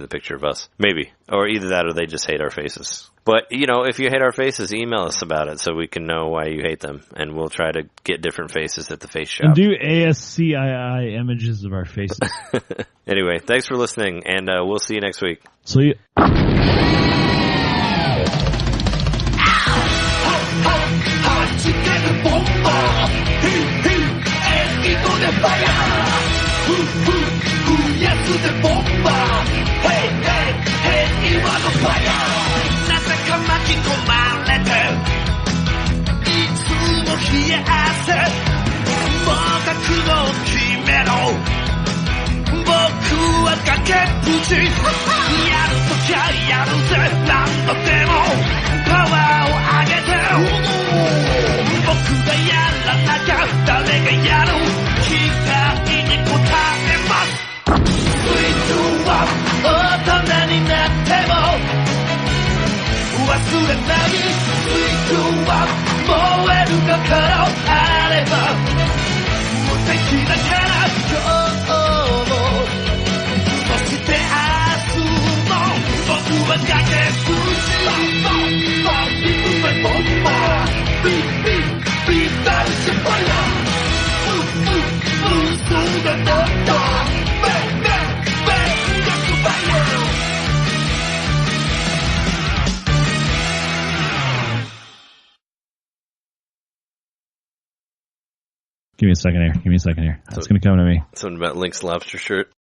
A: picture of us. Maybe. Or either that or they just hate our faces. But, if you hate our faces, email us about it so we can know why you hate them. And we'll try to get different faces at the face shop.
B: And do ASCII images of our faces.
A: Anyway, thanks for listening, and we'll see you next week.
B: See ya. Give me a second here. That's going to come to me.
A: Something about Link's lobster shirt.